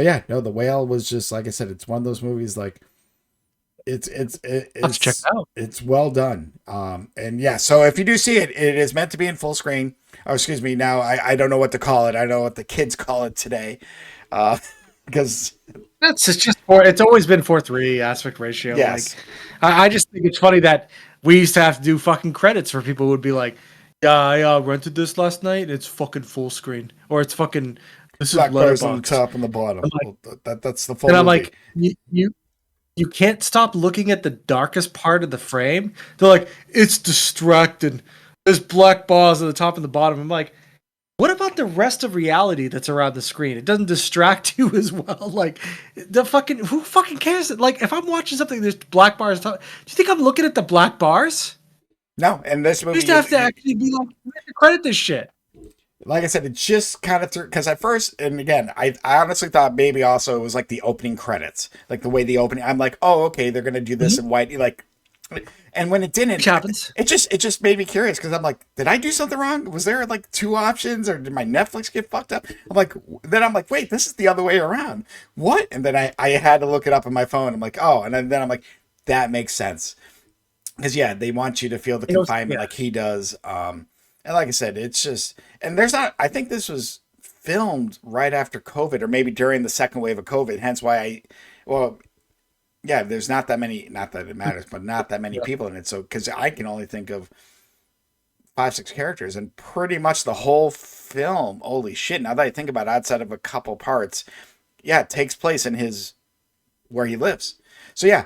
A: yeah, no, The Whale was just like I said. It's one of those movies like
B: Let's check it out.
A: it's well done. And yeah, so if you do see it, it is meant to be in full screen. Oh, excuse me. Now I don't know what to call it. I don't know what the kids call it today. Uh, because
B: That's it's just four. It's always been 4:3 aspect ratio. Like,
A: yes,
B: I just think it's funny that we used to have to do fucking credits for people who would be like, "Yeah, I rented this last night. It's fucking full screen, or it's fucking this is
A: black bars on the
B: letterbox."
A: top and the bottom.
B: I'm like,
A: Well, that's the full
B: and I'm
A: movie.
B: like, you can't stop looking at the darkest part of the frame. They're like, it's distracting. There's black bars at the top and the bottom. I'm like, what about the rest of reality that's around the screen? It doesn't distract you as well. Like the fucking who fucking cares? Like if I'm watching something, there's black bars. Do you think I'm looking at the black bars?
A: No, and this
B: You
A: movie,
B: used to have to actually be like, we have to credit this shit.
A: like I said, it just kind of threw because at first, and again, I honestly thought maybe also it was like the opening credits, like the way the opening. I'm like, oh, okay, they're gonna do this
B: Mhm.
A: in white, like, and when it
B: Which
A: didn't,
B: happens.
A: it just made me curious because I'm like, did I do something wrong? Was there like two options, or did my Netflix get fucked up? I'm like, wait, this is the other way around. What? And then I had to look it up on my phone. I'm like, oh, and then I'm like, that makes sense because yeah, they want you to feel the
B: It was,
A: confinement
B: yeah.
A: like he does. And like I said, it's just and there's not. I think this was filmed right after COVID, or maybe during the second wave of COVID. Hence why well, yeah, there's not that many. Not that it matters, but not that many
B: Yeah.
A: people in it. So because I can only think of 5, 6 characters, and pretty much the whole film. Holy shit! Now that I think about it, outside of a couple parts, yeah, it takes place in his where he lives. So yeah,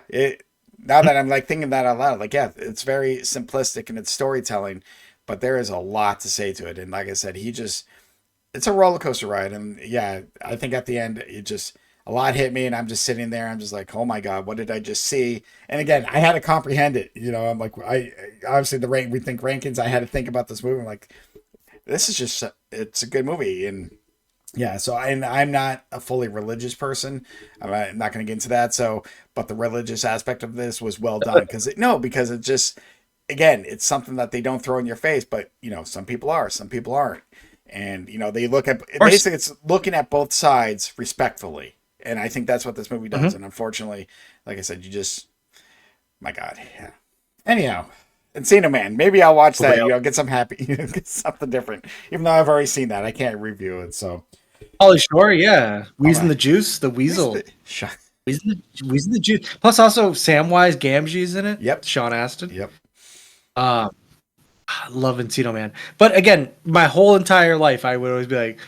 A: now that I'm like thinking that out loud, like yeah, it's very simplistic in its storytelling, but there is a lot to say to it. And like I said, it's a roller coaster ride. And yeah, I think at the end it just a lot hit me, and I'm just sitting there. I'm just like, oh my god, what did I just see? And again, I had to comprehend it. I'm like, I obviously the rank we think rankings. I had to think about this movie. I'm like, this is just it's a good movie. And yeah, so I'm not a fully religious person. I'm not going to get into that. So, but the religious aspect of this was well done because it just again, it's something that they don't throw in your face. But some people are, some people aren't, and they look at
B: Of course.
A: basically it's looking at both sides respectfully, and I think that's what this movie does.
B: Mhm.
A: And unfortunately, like I said, my God, yeah. Anyhow. Encino Man. Maybe I'll watch
B: The
A: that.
B: whale.
A: Get some happy, get something different. Even though I've already seen that, I can't review it. So,
B: Polly Shore, yeah.
A: all
B: Wheezing
A: right.
B: the Juice, the
A: Where's
B: Weasel.
A: the shot?
B: Wheezing the Juice. Plus also Samwise Gamgee's in it.
A: Yep.
B: Sean Astin.
A: Yep.
B: Um, I love Encino Man. But again, my whole entire life, I would always be like,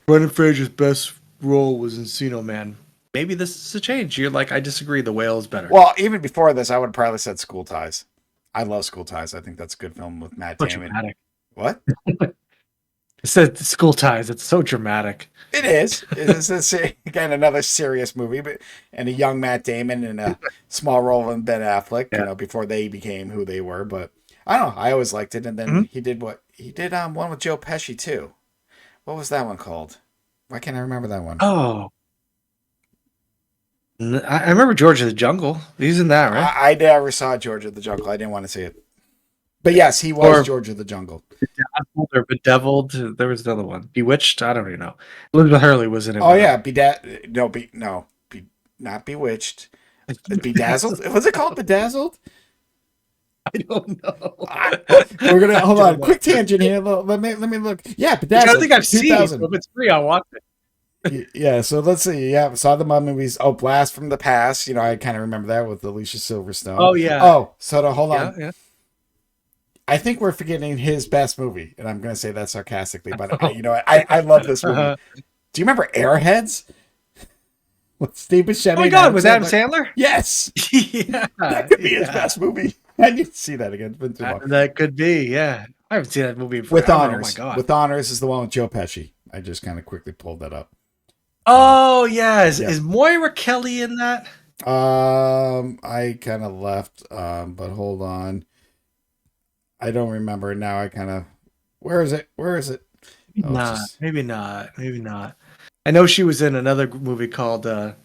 B: Brendan Fraser's best role was Encino Man. Maybe this is a change. You're like, I disagree. The Whale is better.
A: Well, even before this, I would have probably said School Ties. I love School Ties. I think that's a good film with Matt
B: So
A: Damon.
B: dramatic.
A: What?
B: It said School Ties. It's so dramatic.
A: It is. It's again another serious movie, but and a young Matt Damon in a small role in Ben Affleck.
B: Yeah.
A: Before they became who they were. But I don't know. I always liked it. And then
B: Mhm.
A: he did what he did. One with Joe Pesci too. What was that one called? Why can't I remember that one?
B: Oh, I remember George of the Jungle. He's in that, right?
A: I never saw George of the Jungle. I didn't want to see it. But yes, he was
B: Or
A: George of the Jungle.
B: Bedazzled or Bedeviled. There was another one. Bewitched. I don't even know. Elizabeth Hurley was in it.
A: Oh
B: with
A: yeah, not Bewitched. Bedazzled. Was it called Bedazzled?
B: I don't know.
A: We're gonna hold
B: I
A: on.
B: don't know.
A: Quick tangent here. Let me look. Yeah,
B: Which I don't
A: Bedazzled.
B: think I've seen. So
A: 2000.
B: if it's free, I'll watch it.
A: Yeah, so let's see. Yeah, saw the Mud movies. Oh, Blast from the Past. I kind of remember that with Alicia Silverstone.
B: Oh yeah.
A: Oh, so hold on.
B: Yeah.
A: I think we're forgetting his best movie, and I'm going to say that sarcastically, but I love this movie.
B: Uh-huh.
A: Do you remember Airheads? With Steve Buscemi.
B: Oh my
A: and
B: God, was Adam Sandler?
A: Yes,
B: Yeah.
A: that could be his best movie. I need to see that again. It's been too long.
B: That could be. Yeah. I haven't seen that movie in
A: With
B: forever.
A: Honors.
B: Oh my God.
A: With Honors is the one with Joe Pesci. I just kind of quickly pulled that up.
B: Oh yeah.
A: Yeah.
B: Is Moira Kelly in that?
A: I kind of left, but hold on. I don't remember now. I kind of. Where is it? Where is it?
B: Maybe
A: Oh,
B: not. Maybe not. Maybe not. I know she was in another movie called The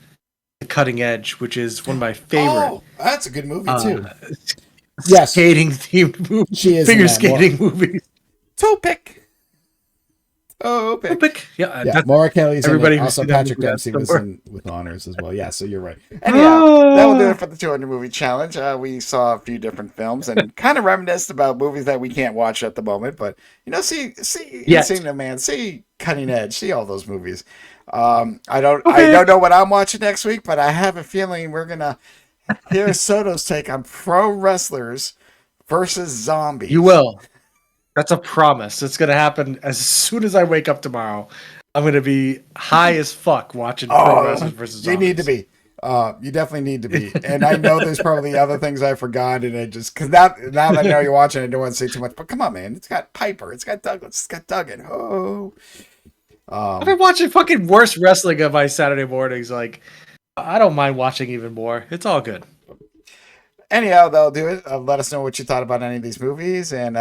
B: Cutting Edge, which is one of my favorite
A: Oh, that's a good movie too.
B: uh,
A: Yes.
B: skating themed movies.
A: She is in
B: Figure
A: that.
B: skating movies.
A: Topic. Topic.
B: Epic. Yeah,
A: Yeah,
B: that's
A: Maura Kelly's
B: everybody
A: in it.
B: who's
A: Also,
B: seen that
A: Patrick
B: movie,
A: Dempsey
B: that's
A: was
B: the
A: in with Honors as well. Yeah, so you're right. Anyhow, that will do it for the 200 movie challenge. We saw a few different films and kind of reminisced about movies that we can't watch at the moment. But see,
B: Yes.
A: Insane Man, see Cutting Edge, see all those movies. I don't know what I'm watching next week, but I have a feeling we're gonna hear Soto's take on pro wrestlers versus zombies.
B: You will. That's a promise. It's gonna happen as soon as I wake up tomorrow. I'm gonna be high as fuck watching Pro Wrestlers versus
A: You
B: Zombies.
A: need to be. You definitely need to be. And I know there's probably other things I forgot, and it just because now that I know you're watching, I don't want to say too much. But come on, man, it's got Piper, it's got Douglas, it's got Duggan. Oh,
B: I've been watching fucking worse wrestling on my Saturday mornings. Like, I don't mind watching even more. It's all good.
A: anyhow, they'll do it. Let us know what you thought about any of these movies, and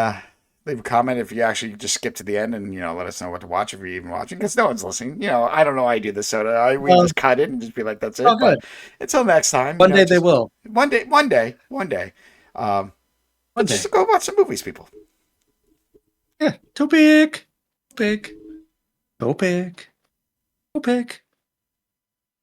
A: leave a comment if you actually just skip to the end, and let us know what to watch if you're even watching, because no one's listening. I don't know how I do this, so we just cut it and just be like, that's it.
B: All good.
A: But until next time,
B: One day they will.
A: One day.
B: One day.
A: Just go watch some movies, people.
B: Yeah. Too big. Too big. Go big. Go big.